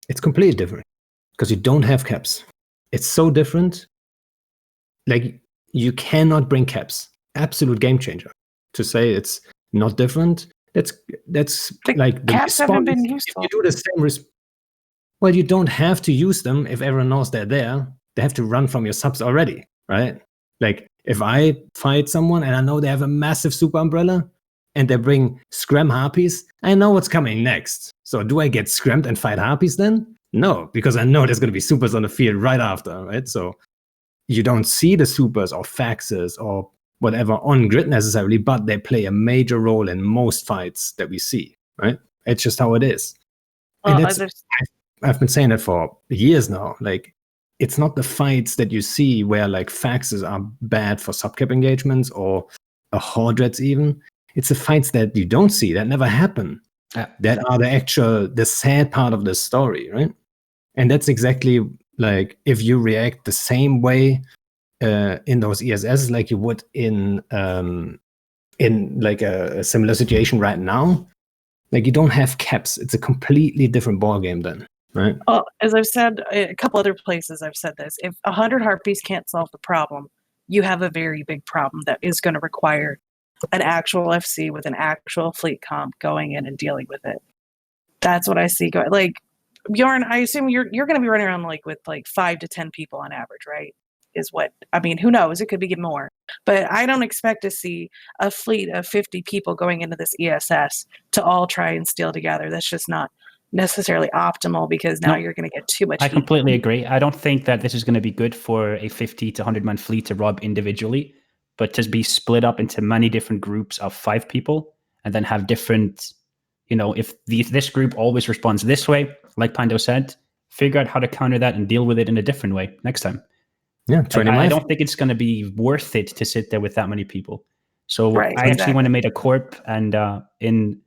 It's completely different because you don't have caps. It's so different. Like you cannot bring caps. Absolute game changer. To say it's not different, that's like the caps haven't been response. useful. If you do the same well, you don't have to use them if everyone knows they're there. They have to run from your subs already, right? Like if I fight someone and I know they have a massive super umbrella and they bring scram harpies, I know what's coming next. So do I get scrammed and fight harpies then? No, because I know there's going to be supers on the field right after, right? So you don't see the supers or faxes or whatever on grid necessarily, but they play a major role in most fights that we see, right? It's just how it is. Well, And I've been saying that for years now. Like, it's not the fights that you see where like faxes are bad for subcap engagements or a Hordreds even. It's the fights that you don't see, that never happen. That are the sad part of the story, right? And that's exactly like if you react the same way in those ESS like you would in like a similar situation right now, like you don't have caps. It's a completely different ballgame then, right? Well, as I've said a couple other places, I've said this: if 100 harpies can't solve the problem, you have a very big problem that is going to require an actual FC with an actual fleet comp going in and dealing with it. That's what I see going. Like Bjorn, I assume you're going to be running around like with like 5 to 10 people on average, right? Is what I mean. Who knows? It could be more, but I don't expect to see a fleet of 50 people going into this ESS to all try and steal together. That's just not necessarily optimal because now you're going to get too much. I completely agree. I don't think that this is going to be good for a 50 to 100 man fleet to rob individually, but to be split up into many different groups of 5 people and then have different, if this group always responds this way, like Pando said, figure out how to counter that and deal with it in a different way next time. Yeah, I don't think it's going to be worth it to sit there with that many people. So I actually went and made a corp, and in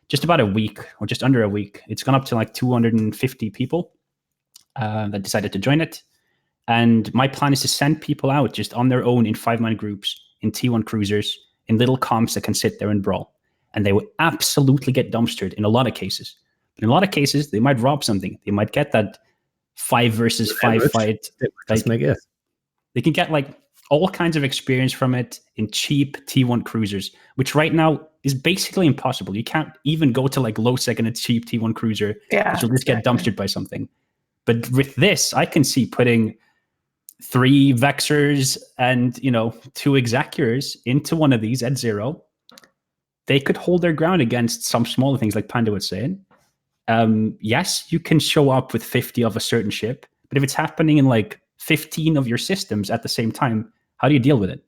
just about a week, or just under a week, it's gone up to like 250 people that decided to join it. And my plan is to send people out just on their own in 5-man groups, in T1 cruisers, in little comps that can sit there and brawl. And they would absolutely get dumpstered in a lot of cases. But in a lot of cases, they might rob something. They might get that 5 versus 5 fight. They can get like all kinds of experience from it in cheap T1 cruisers, which right now is basically impossible. You can't even go to like low sec in a cheap T1 cruiser because you'll just get dumpstered by something. But with this, I can see putting 3 Vexers and 2 Exacurs into one of these at 0. They could hold their ground against some smaller things like Panda was saying. Yes, you can show up with 50 of a certain ship, but if it's happening in like 15 of your systems at the same time, how do you deal with it?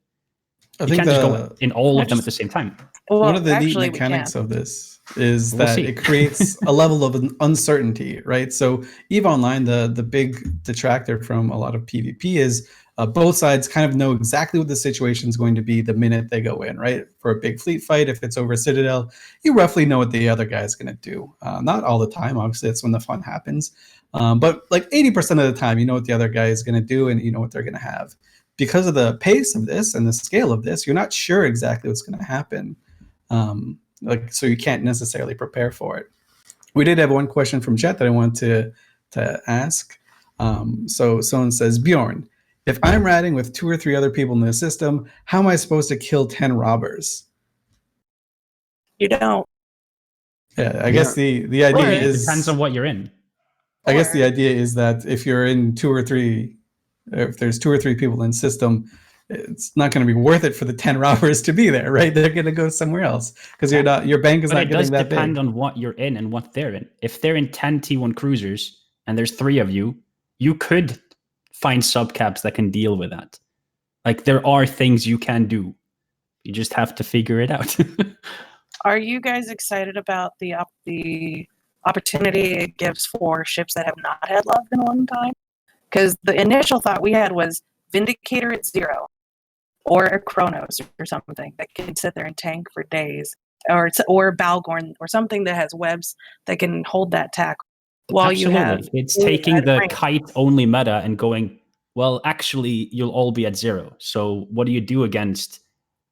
You can't just go in all of them at the same time. Well, one of the neat mechanics of this is that it creates a level of uncertainty, right? So EVE Online, the big detractor from a lot of PvP is both sides kind of know exactly what the situation is going to be the minute they go in, right? For a big fleet fight, if it's over Citadel, you roughly know what the other guy is going to do. Not all the time, obviously, that's when the fun happens. But like 80% of the time, you know what the other guy is going to do and you know what they're going to have. Because of the pace of this and the scale of this, you're not sure exactly what's going to happen. So you can't necessarily prepare for it. We did have one question from chat that I wanted to ask. So someone says, Bjorn, if I'm ratting with 2 or 3 other people in the system, how am I supposed to kill 10 robbers? You don't. Yeah, I guess the idea is... It depends on what you're in. I guess the idea is that if you're in 2 or 3, if there's 2 or 3 people in system, it's not going to be worth it for the 10 robbers to be there, right? They're going to go somewhere else because your bank is not getting that big. It does depend on what you're in and what they're in. If they're in 10 T1 cruisers and there's 3 of you, you could find subcaps that can deal with that. Like there are things you can do. You just have to figure it out. Are you guys excited about the opportunity it gives for ships that have not had love in a long time? Because the initial thought we had was Vindicator at 0 or a Kronos or something that can sit there and tank for days, or Balgorn or something that has webs that can hold that tack while Absolutely. It's taking the kite only meta and going, well, actually you'll all be at 0. So what do you do against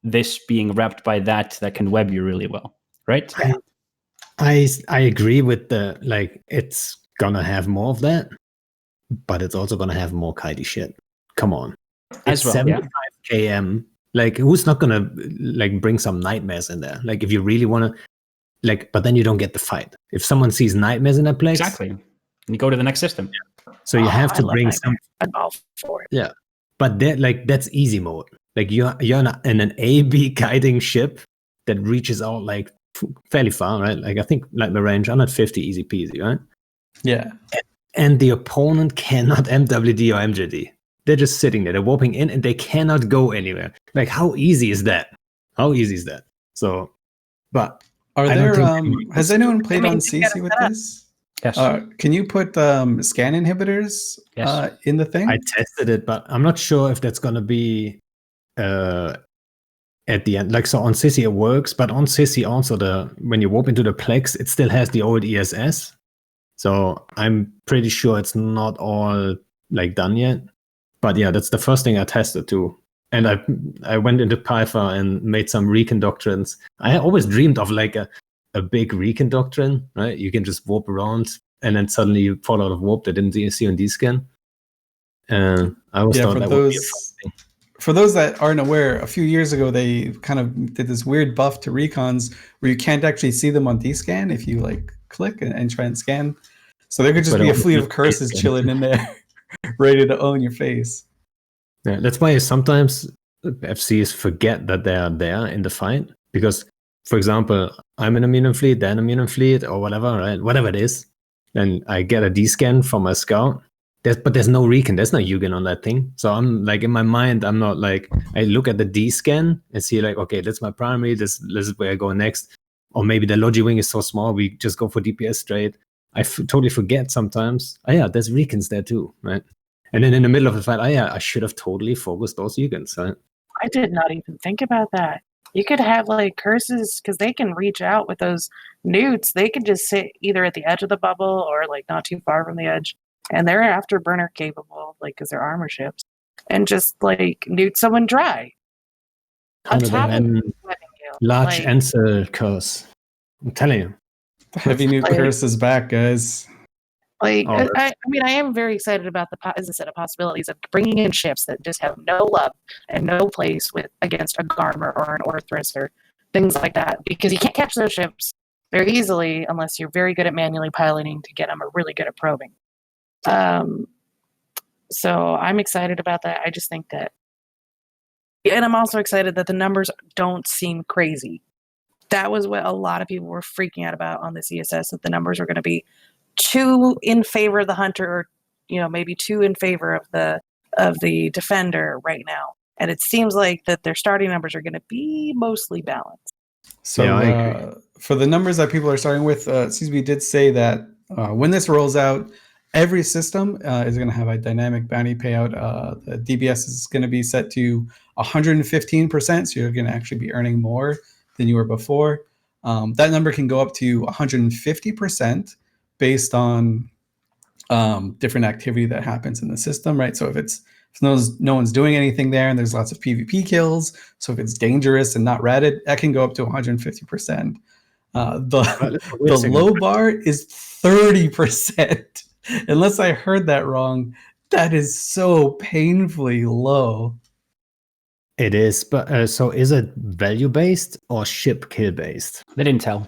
this being wrapped by that can web you really well, right? Yeah. I agree with it's gonna have more of that, but it's also gonna have more kitey shit. Come on. As It's well, 75 km. Like, who's not gonna like bring some nightmares in there? Like, if you really want to, like, but then you don't get the fight. If someone sees nightmares in that place, exactly. And you go to the next system. so you have to bring some. I'm all for it. Yeah, but that, like, that's easy mode. Like, you're in an A/B guiding ship that reaches out like fairly far, right? Like, I think like the range 150, easy peasy, right? Yeah. And the opponent cannot MWD or MJD. They're just sitting there. They're warping in, and they cannot go anywhere. Like, how easy is that? How easy is that? So, but Are I don't there? think Has anyone played on you gotta CC with set up. this? Yes. Can you put scan inhibitors Yes. in the thing? I tested it, but I'm not sure if that's gonna be at the end. Like, so on Sissy it works, but on Sissy also, when you warp into the Plex, it still has the old ESS. So I'm pretty sure it's not all like done yet. But yeah, that's the first thing I tested too. And I went into Python and made some Recon doctrines. I always dreamed of like a big Recon doctrine, right? You can just warp around and then suddenly you fall out of warp. They didn't see on D-scan. And I always thought that would be a fun thing. For those that aren't aware, a few years ago they kind of did this weird buff to recons where you can't actually see them on D-scan if you like click and try and scan. So there could just be a fleet of curses chilling in there, ready to own your face. Yeah, that's why sometimes FCs forget that they are there in the fight. Because, for example, I'm in a Munin fleet, they're in a Munin fleet, or whatever, right? Whatever it is. And I get a D-scan from my scout. But there's no Recon, there's no Yugen on that thing. So I'm like, in my mind, I'm not like, I look at the D-scan and see like, okay, that's my primary, this is where I go next. Or maybe the Logi wing is so small, we just go for DPS straight. I totally forget sometimes. Oh yeah, there's Recons there too, right? And then in the middle of the fight, oh yeah, I should have totally focused those Yugens, right? I did not even think about that. You could have like curses because they can reach out with those newts. They could just sit either at the edge of the bubble or like not too far from the edge. And they're afterburner capable, like, because they're armor ships, and just like newt someone dry. On top of you, large answer curse. I'm telling you. The heavy newt curse is back, guys. Like, I mean, I am very excited about as I said, the possibilities of bringing in ships that just have no love and no place against a Garmer or an Orthrus or things like that, because you can't catch those ships very easily unless you're very good at manually piloting to get them or really good at probing. So I'm excited about that. I just think that, and I'm also excited that the numbers don't seem crazy. That was what a lot of people were freaking out about on this ESS, that the numbers are going to be 2 in favor of the hunter, or maybe 2 in favor of the defender right now. And it seems like that their starting numbers are going to be mostly balanced. So yeah, for the numbers that people are starting with, CCB did say that when this rolls out, every system is going to have a dynamic bounty payout. The DBS is going to be set to 115%, so you're going to actually be earning more than you were before. That number can go up to 150% based on different activity that happens in the system, right? So if no one's doing anything there and there's lots of PvP kills, so if it's dangerous and not ratted, that can go up to 150%. The low bar is 30%. Unless I heard that wrong, that is so painfully low. It is, but so is it value based or ship kill based? They didn't tell.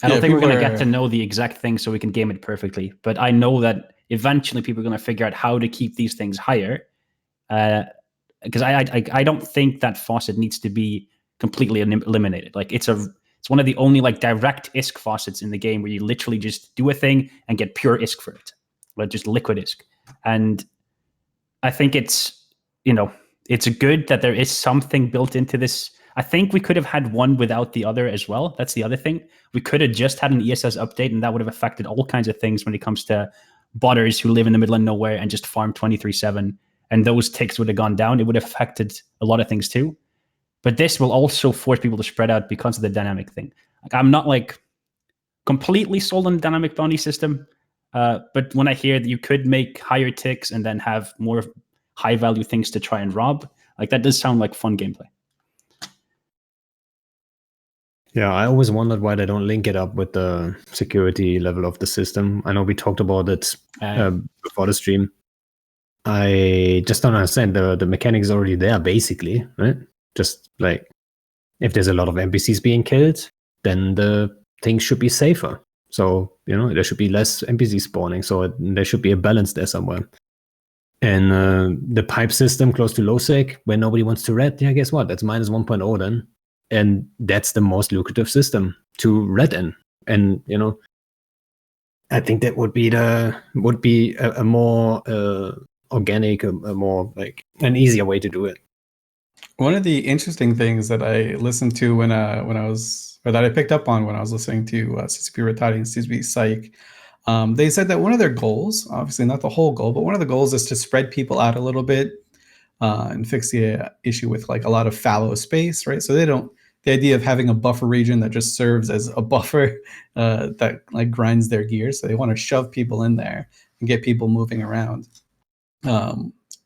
I don't think we're going to get to know the exact thing so we can game it perfectly. But I know that eventually people are going to figure out how to keep these things higher. Because I don't think that faucet needs to be completely eliminated. Like, it's one of the only like direct ISK faucets in the game where you literally just do a thing and get pure ISK for it, like just liquid ISK. And I think it's good that there is something built into this. I think we could have had one without the other as well. That's the other thing. We could have just had an ESS update, and that would have affected all kinds of things when it comes to botters who live in the middle of nowhere and just farm 23/7. And those ticks would have gone down. It would have affected a lot of things too. But this will also force people to spread out because of the dynamic thing. Like, I'm not like completely sold on the dynamic bounty system. But when I hear that you could make higher ticks and then have more high value things to try and rob, like, that does sound like fun gameplay. Yeah, I always wondered why they don't link it up with the security level of the system. I know we talked about it before the stream. I just don't understand. The mechanic is already there, basically, right? Just like if there's a lot of NPCs being killed, then the things should be safer. So, there should be less NPC spawning. So there should be a balance there somewhere. And the pipe system close to nullsec, where nobody wants to red, yeah, guess what? That's minus 1.0 then. And that's the most lucrative system to red in. And, I think that would be a more organic, a more like an easier way to do it. One of the interesting things that I listened to when I was, or that I picked up on when I was listening to CCP Retarding and CCP Psych, they said that one of their goals, obviously not the whole goal, but one of the goals is to spread people out a little bit and fix the issue with like a lot of fallow space, right? So the idea of having a buffer region that just serves as a buffer that like grinds their gears. So they want to shove people in there and get people moving around.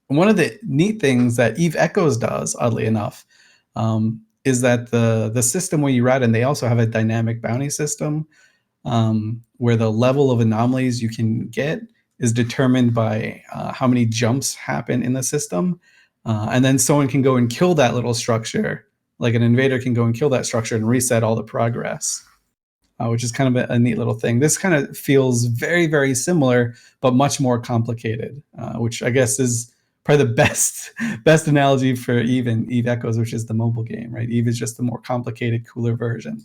One of the neat things that Eve Echoes does, oddly enough, is that the system where you rat in, they also have a dynamic bounty system where the level of anomalies you can get is determined by how many jumps happen in the system. And then someone can go and kill that little structure, like an invader can go and kill that structure and reset all the progress, which is kind of a neat little thing. This kind of feels very, very similar, but much more complicated, which I guess is probably the best analogy for Eve and Eve Echoes, which is the mobile game, right? Eve is just the more complicated, cooler version.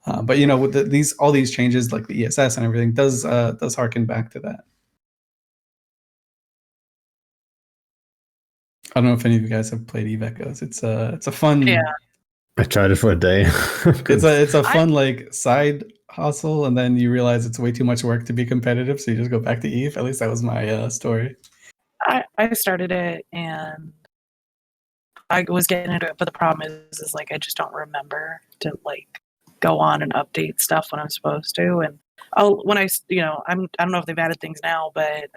But with all these changes, like the ESS and everything, does harken back to that. I don't know if any of you guys have played Eve Echoes. It's a fun. Yeah. I tried it for a day. It's a fun like side hustle, and then you realize it's way too much work to be competitive, so you just go back to Eve. At least that was my story. I started it and I was getting into it, but the problem is like I just don't remember to like go on and update stuff when I'm supposed to. And I don't know if they've added things now, but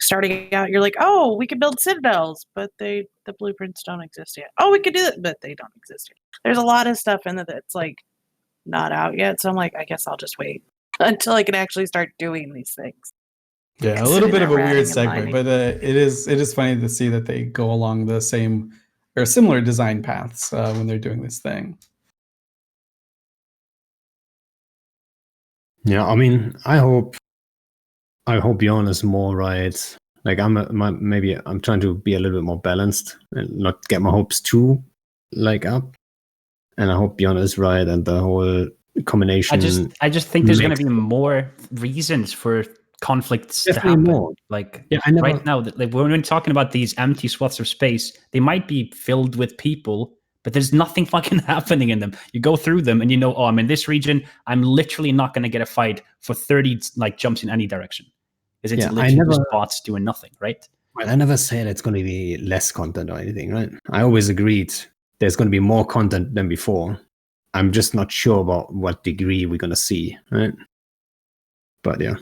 starting out, you're like, oh, we could build citadels, but the blueprints don't exist yet. Oh, we could do it, but they don't exist yet. There's a lot of stuff in it that's like not out yet. So I'm like, I guess I'll just wait until I can actually start doing these things. Yeah, a little bit of a weird segue, but it is funny to see that they go along the same or similar design paths when they're doing this thing. Yeah, I mean, I hope Bjorn is more right. Like maybe I'm trying to be a little bit more balanced and not get my hopes too up. And I hope Bjorn is right and the whole combination. I just think there's going to be more reasons for conflicts to happen. More. Like right now, like when we're talking about these empty swaths of space, they might be filled with people, but there's nothing fucking happening in them. You go through them and oh, I'm in this region. I'm literally not going to get a fight for 30 jumps in any direction. Because it's literally just bots doing nothing, right? Well, I never said it's going to be less content or anything, right? I always agreed there's going to be more content than before. I'm just not sure about what degree we're going to see, right? But yeah.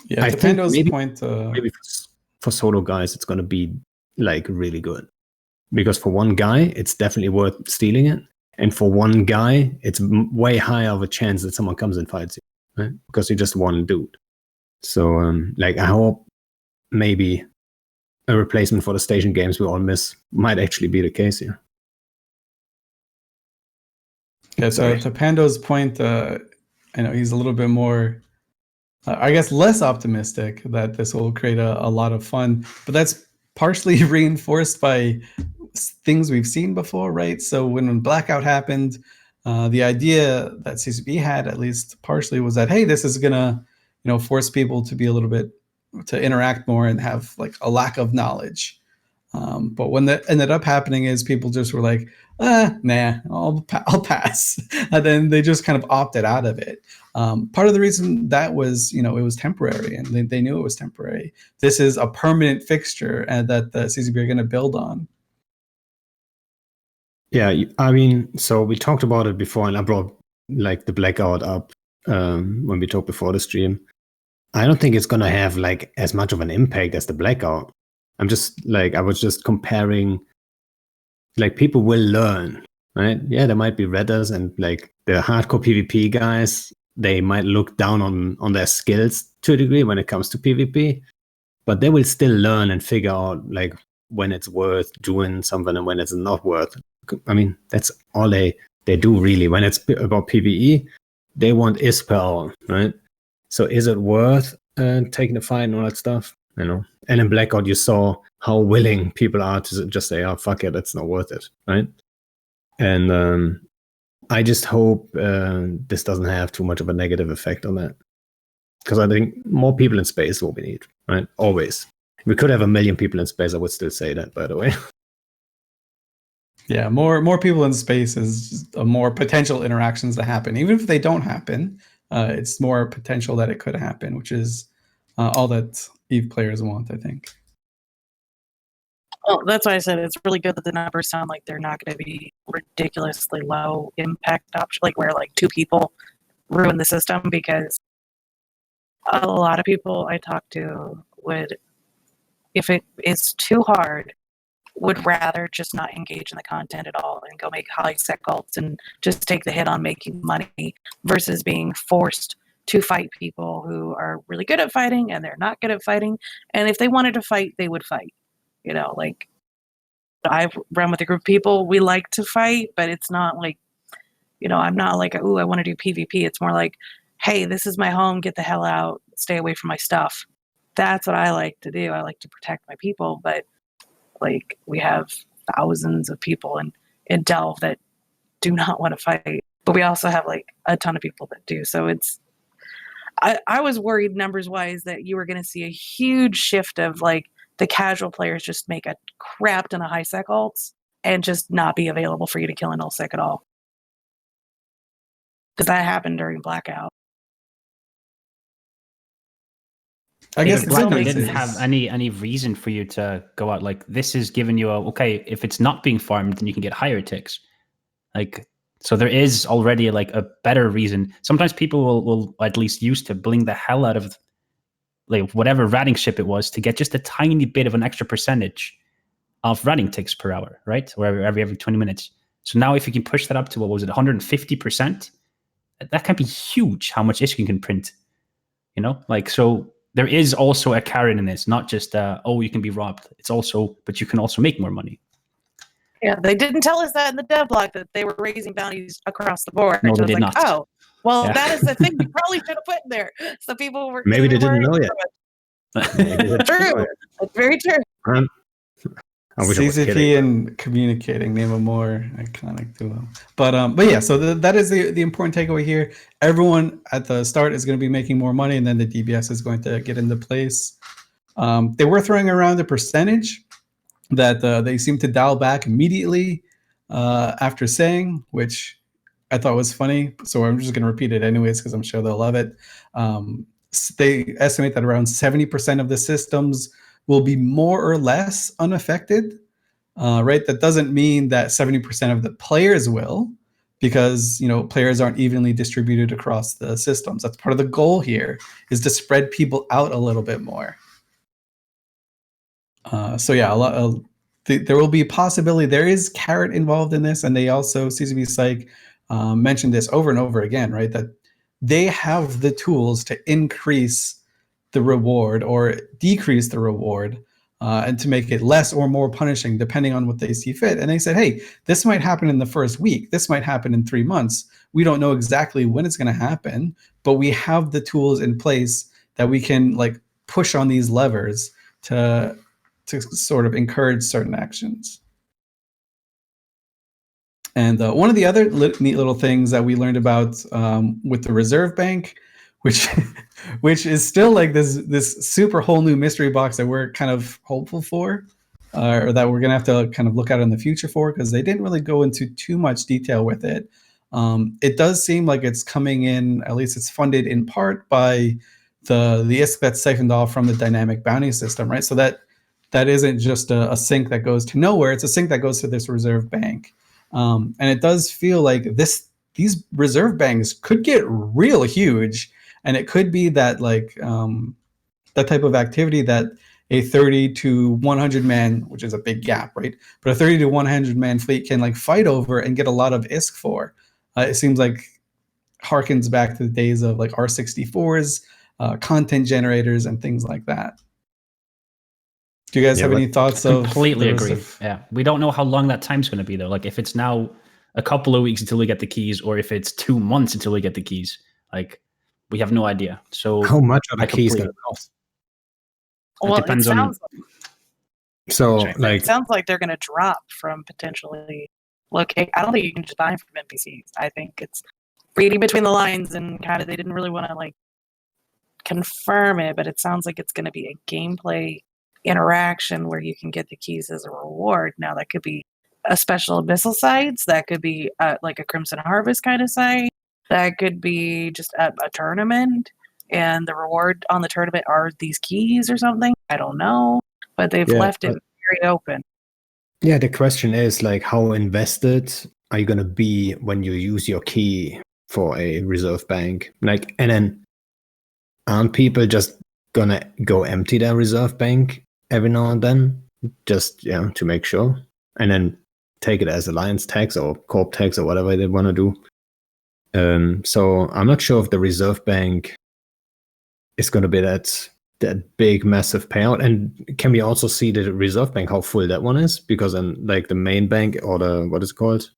Yeah, I think maybe for solo guys, it's going to be like really good. Because for one guy, it's definitely worth stealing it. And for one guy, it's way higher of a chance that someone comes and fights you, right? Because you're just one dude. So, I hope maybe a replacement for the station games we all miss might actually be the case here. Yeah, so to Pando's point, I know he's a little bit more, I guess, less optimistic that this will create a lot of fun, but that's partially reinforced by things we've seen before, right? So when Blackout happened, the idea that CCP had, at least partially, was that, hey, this is gonna force people to be a little bit, to interact more and have like a lack of knowledge. But when that ended up happening is people just were like, nah, I'll pass. And then they just kind of opted out of it. Part of the reason that was, it was temporary, and they knew it was temporary. This is a permanent fixture and that the CCP are going to build on. Yeah, I mean, so we talked about it before, and I brought like the Blackout up when we talked before the stream. I don't think it's going to have like as much of an impact as the Blackout. I'm just I was just comparing, like, people will learn, right? Yeah, there might be redders and like the hardcore PvP guys, they might look down on their skills to a degree when it comes to PvP. but they will still learn and figure out like when it's worth doing something and when it's not worth. I mean, that's all they do really. When it's about PvE, they want is per hour, right? So is it worth taking the fight and all that stuff? You know. And in Blackout, you saw how willing people are to just say, "Oh, fuck it, it's not worth it," right? And I just hope this doesn't have too much of a negative effect on that. Because I think more people in space is what we need, right? Always. If we could have 1 million people in space, I would still say that, by the way. Yeah, more people in space is more potential interactions to happen. Even if they don't happen, it's more potential that it could happen, which is all that EVE players want, I think. Well, that's why I said it's really good that the numbers sound like they're not going to be ridiculously low impact option, like where like 2 people ruin the system, because a lot of people I talk to would, if it is too hard, would rather just not engage in the content at all and go make high sec alts and just take the hit on making money versus being forced to fight people who are really good at fighting and they're not good at fighting. And if they wanted to fight, they would fight. You know, like I've run with a group of people, we like to fight, but it's not like, you know, I'm not like, ooh, I want to do PvP. It's more like, hey, this is my home, get the hell out, stay away from my stuff. That's what I like to do. I like to protect my people, but like we have thousands of people in Delve that do not want to fight, but we also have like a ton of people that do. So it's, I was worried numbers wise that you were going to see a huge shift of like the casual players just make a crap ton of high sec alts and just not be available for you to kill a nullsec at all. Because that happened during Blackout. I guess Blackout didn't have any reason for you to go out. Like this is giving you okay, if it's not being farmed, then you can get higher ticks. Like, so there is already like a better reason. Sometimes people will at least used to bling the hell out of like whatever ratting ship it was to get just a tiny bit of an extra percentage of ratting ticks per hour, right? Or every 20 minutes. So now if you can push that up to, what was it, 150%, that can be huge how much ISK you can print, you know? Like, so there is also a carrot in this, not just, oh, you can be robbed. It's also, but you can also make more money. Yeah, they didn't tell us that in the dev block that they were raising bounties across the board. No, they did like, not. Oh, well, Yeah. That is the thing we probably should have put in there. So people were Maybe they didn't know yet. True. That's very true. CCP and communicating, name a more iconic duo. But yeah, so that is the important takeaway here. Everyone at the start is going to be making more money, and then the DBS is going to get into place. They were throwing around the percentage that they seem to dial back immediately after saying, which I thought was funny. So I'm just going to repeat it anyways because I'm sure they'll love it. They estimate that around 70% of the systems will be more or less unaffected, right? That doesn't mean that 70% of the players will, because players aren't evenly distributed across the systems. That's part of the goal here, is to spread people out a little bit more. So yeah, there will be a possibility. There is carrot involved in this, and they also, CCP Psych mentioned this over and over again, right? That they have the tools to increase the reward or decrease the reward, and to make it less or more punishing depending on what they see fit. And they said, hey, this might happen in the first week. This might happen in 3 months. We don't know exactly when it's going to happen, but we have the tools in place that we can like push on these levers to sort of encourage certain actions. And one of the other neat little things that we learned about with the reserve bank, which is still like this super whole new mystery box that we're kind of hopeful for, or that we're gonna have to kind of look at in the future for, because they didn't really go into too much detail with it. It does seem like it's coming in, at least it's funded in part by the ISK that's siphoned off from the dynamic bounty system, right? So that isn't just a sink that goes to nowhere. It's a sink that goes to this reserve bank. And it does feel like these reserve banks could get real huge. And it could be that like that type of activity that a 30 to 100 man, which is a big gap, right? But a 30 to 100 man fleet can like fight over and get a lot of ISK for. It seems like harkens back to the days of like R64s, content generators, and things like that. Do you guys have any thoughts? Completely agree. Yeah, we don't know how long that time's going to be though. Like if it's now a couple of weeks until we get the keys, or if it's 2 months until we get the keys, like we have no idea. So how much are the keys going to cost? Well, it depends on. So like, it sounds like they're going to drop from potentially. Look, I don't think you can just buy them from NPCs. I think it's reading between the lines and kind of they didn't really want to like confirm it, but it sounds like it's going to be a gameplay interaction where you can get the keys as a reward. Now that could be a special abyssal sites, that could be like a Crimson Harvest kind of site, that could be just a tournament, and the reward on the tournament are these keys or something. I don't know, but they've left it very open. Yeah, the question is like, how invested are you going to be when you use your key for a reserve bank? Like, and then aren't people just gonna go empty their reserve bank every now and then, just to make sure, and then take it as alliance tax or corp tax or whatever they want to do? So I'm not sure if the reserve bank is going to be that big massive payout. And can we also see the reserve bank, how full that one is? Because in like the main bank, or the what is it called?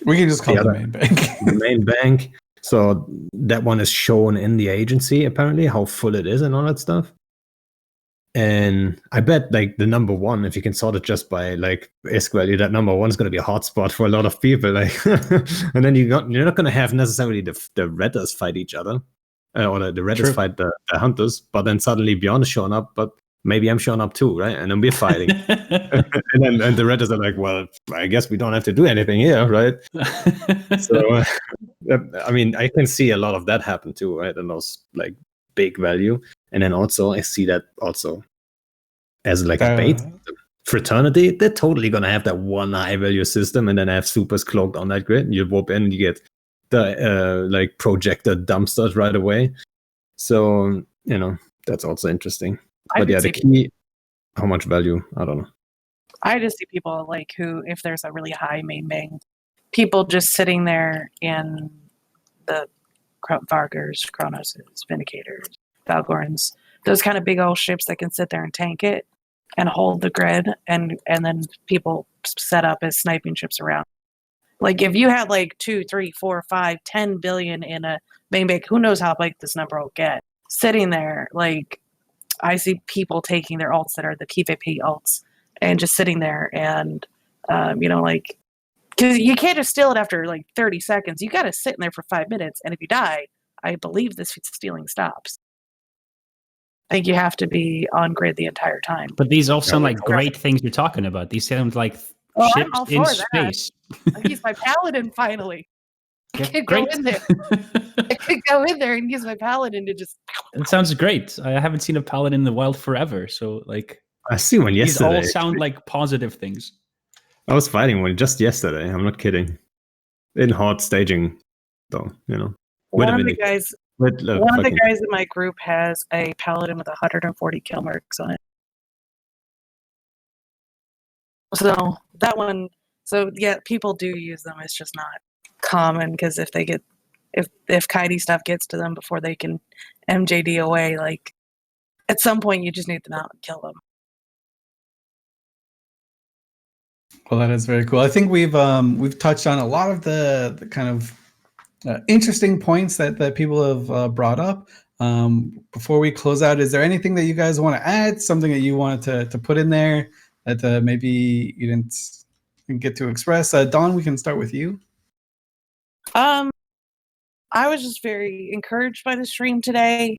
We can just call it the main bank. The main bank. So that one is shown in the agency, apparently, how full it is and all that stuff. And I bet like the number one, if you can sort it just by like ISK value, that number one is going to be a hotspot for a lot of people. Like, and then you're not going to have necessarily the Redders fight each other, or the Redders fight the Hunters. But then suddenly Bjorn is showing up, but maybe I'm showing up too, right? And then we're fighting. and the Redders are like, well, I guess we don't have to do anything here, right? So, I mean, I can see a lot of that happen too, right? And those like big value. And then also I see that also as like a bait. Fraternity, they're totally going to have that one high value system and then have supers cloaked on that grid. You warp in, you get the like projected dumpsters right away. So, that's also interesting. But yeah, the key, how much value? I don't know. I just see people like who, if there's a really high main bank, people just sitting there in the Vargers, Chronoses, Vindicators, Valgorns, those kind of big old ships that can sit there and tank it and hold the grid, and then people set up as sniping ships around. Like if you had like 2, 3, 4, 5, 10 billion in a main bank, who knows how big this number will get? Sitting there, like I see people taking their alts that are the PvP alts and just sitting there and, like, because you can't just steal it after like 30 seconds. You got to sit in there for 5 minutes. And if you die, I believe this stealing stops. I think you have to be on grid the entire time. But these all sound like great things you're talking about. These sound like ships in space. He's my paladin finally. I could go in there. I could go in there and use my paladin to just. It sounds great. I haven't seen a paladin in the wild forever. So like, I see one yesterday. These all sound like positive things. I was fighting one just yesterday. I'm not kidding. In hard staging, though, One of the guys in my group has a paladin with 140 kill marks on it. So that one. So yeah, people do use them. It's just not common because if Kaidi stuff gets to them before they can MJD away, like at some point you just need them out and kill them. Well, that is very cool. I think we've touched on a lot of the kind of interesting points that people have brought up. Before we close out, is there anything that you guys want to add? Something that you wanted to put in there that maybe you didn't get to express? Dawn, we can start with you. I was just very encouraged by the stream today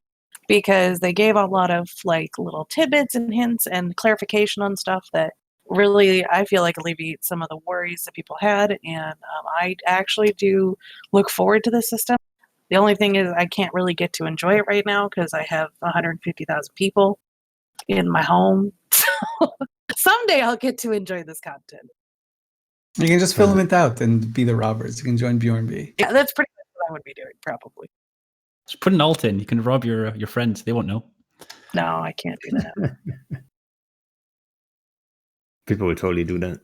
because they gave a lot of like little tidbits and hints and clarification on stuff that really I feel like alleviate some of the worries that people had, and I actually do look forward to the system. The only thing is I can't really get to enjoy it right now because I have 150,000 people in my home. So someday I'll get to enjoy this content. You can just filament out and be the robbers. You can join BjornB. Yeah, that's pretty much what I would be doing, probably. Just put an alt in. You can rob your friends. They won't know. No, I can't do that. People would totally do that.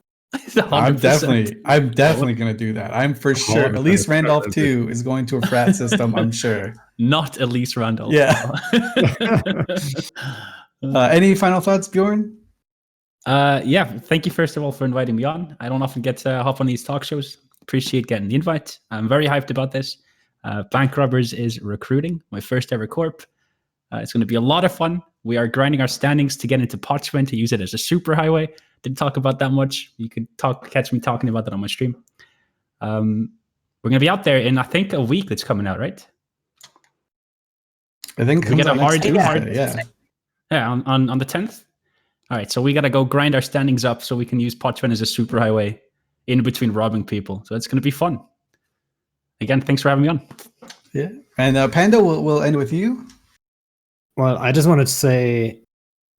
I'm definitely going to do that. I'm for sure. Elise Randolph too is going to a frat system, I'm sure. Not Elise Randolph. Yeah. Any final thoughts, Bjorn? Yeah, thank you first of all for inviting me on. I don't often get to hop on these talk shows. Appreciate getting the invite. I'm very hyped about this. Bank Robbers is recruiting, my first ever corp. It's going to be a lot of fun. We are grinding our standings to get into Parchment to use it as a superhighway. Didn't talk about that much. You can catch me talking about that on my stream. We're going to be out there in, I think, a week that's coming out, right? I think we get a hard, Tuesday, yeah, on the 10th. All right, so we got to go grind our standings up so we can use Parchment as a superhighway in between robbing people. So it's going to be fun. Again, thanks for having me on. Yeah, and Panda, we'll end with you. Well, I just wanted to say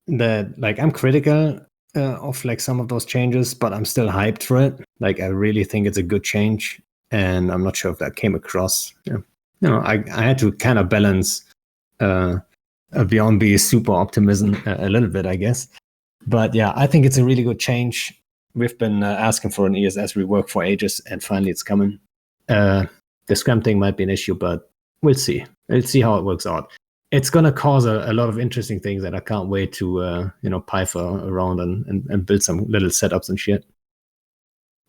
that, like, I'm critical of like some of those changes, but I'm still hyped for it. Like, I really think it's a good change, and I'm not sure if that came across. I had to kind of balance beyond the super optimism a little bit, I guess. But yeah, I think it's a really good change. We've been asking for an ESS rework for ages, and finally it's coming. The Scram thing might be an issue, but we'll see. We'll see how it works out. It's going to cause a lot of interesting things that I can't wait to python around and build some little setups and shit.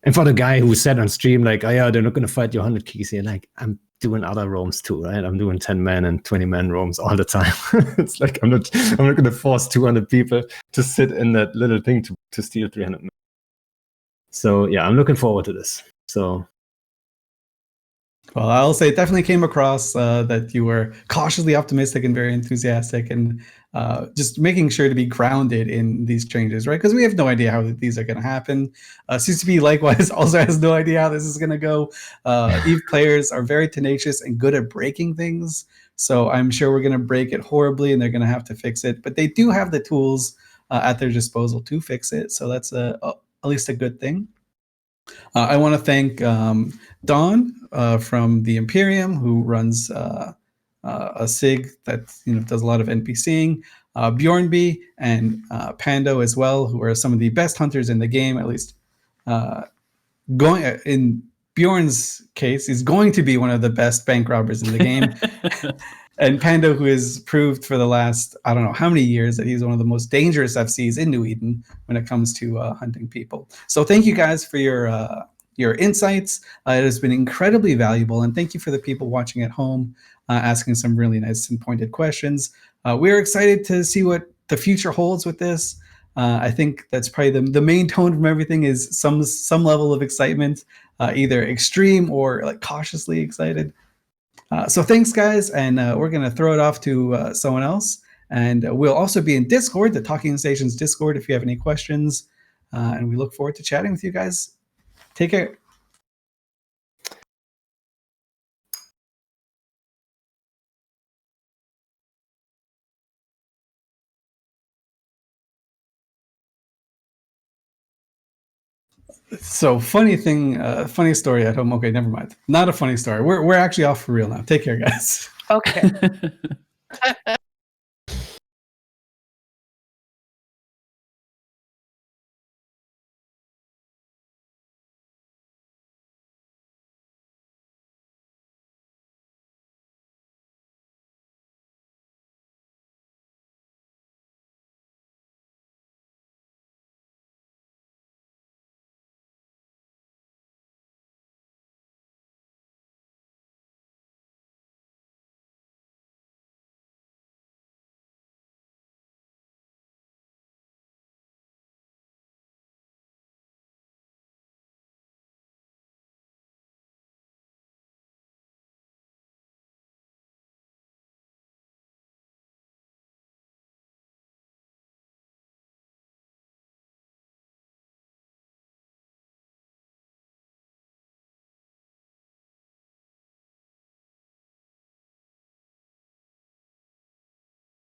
And for the guy who said on stream, like, oh yeah, they're not going to fight your 100 keys here, like, I'm doing other roams too, right? I'm doing 10-man and 20-man roams all the time. It's like I'm not going to force 200 people to sit in that little thing to steal 300 men. So yeah, I'm looking forward to this. So, well, I'll say it definitely came across that you were cautiously optimistic and very enthusiastic, and just making sure to be grounded in these changes, right? Because we have no idea how these are going to happen. CCP likewise also has no idea how this is going to go. EVE players are very tenacious and good at breaking things, so I'm sure we're going to break it horribly, and they're going to have to fix it. But they do have the tools at their disposal to fix it, so that's at least a good thing. I want to thank Don from the Imperium, who runs a SIG that does a lot of NPCing, Bjornby and Pando as well, who are some of the best hunters in the game, at least going in Bjorn's case, is going to be one of the best bank robbers in the game. And Pando, who has proved for the last, I don't know how many years, that he's one of the most dangerous FCs in New Eden when it comes to hunting people. So thank you guys for your insights. It has been incredibly valuable. And thank you for the people watching at home, asking some really nice and pointed questions. We're excited to see what the future holds with this. I think that's probably the main tone from everything is some level of excitement, either extreme or like cautiously excited. So thanks, guys, and we're going to throw it off to someone else. And we'll also be in Discord, the Talking Stations Discord, if you have any questions. And we look forward to chatting with you guys. Take care. So funny story at home. Okay, never mind. Not a funny story. We're actually off for real now. Take care, guys. Okay.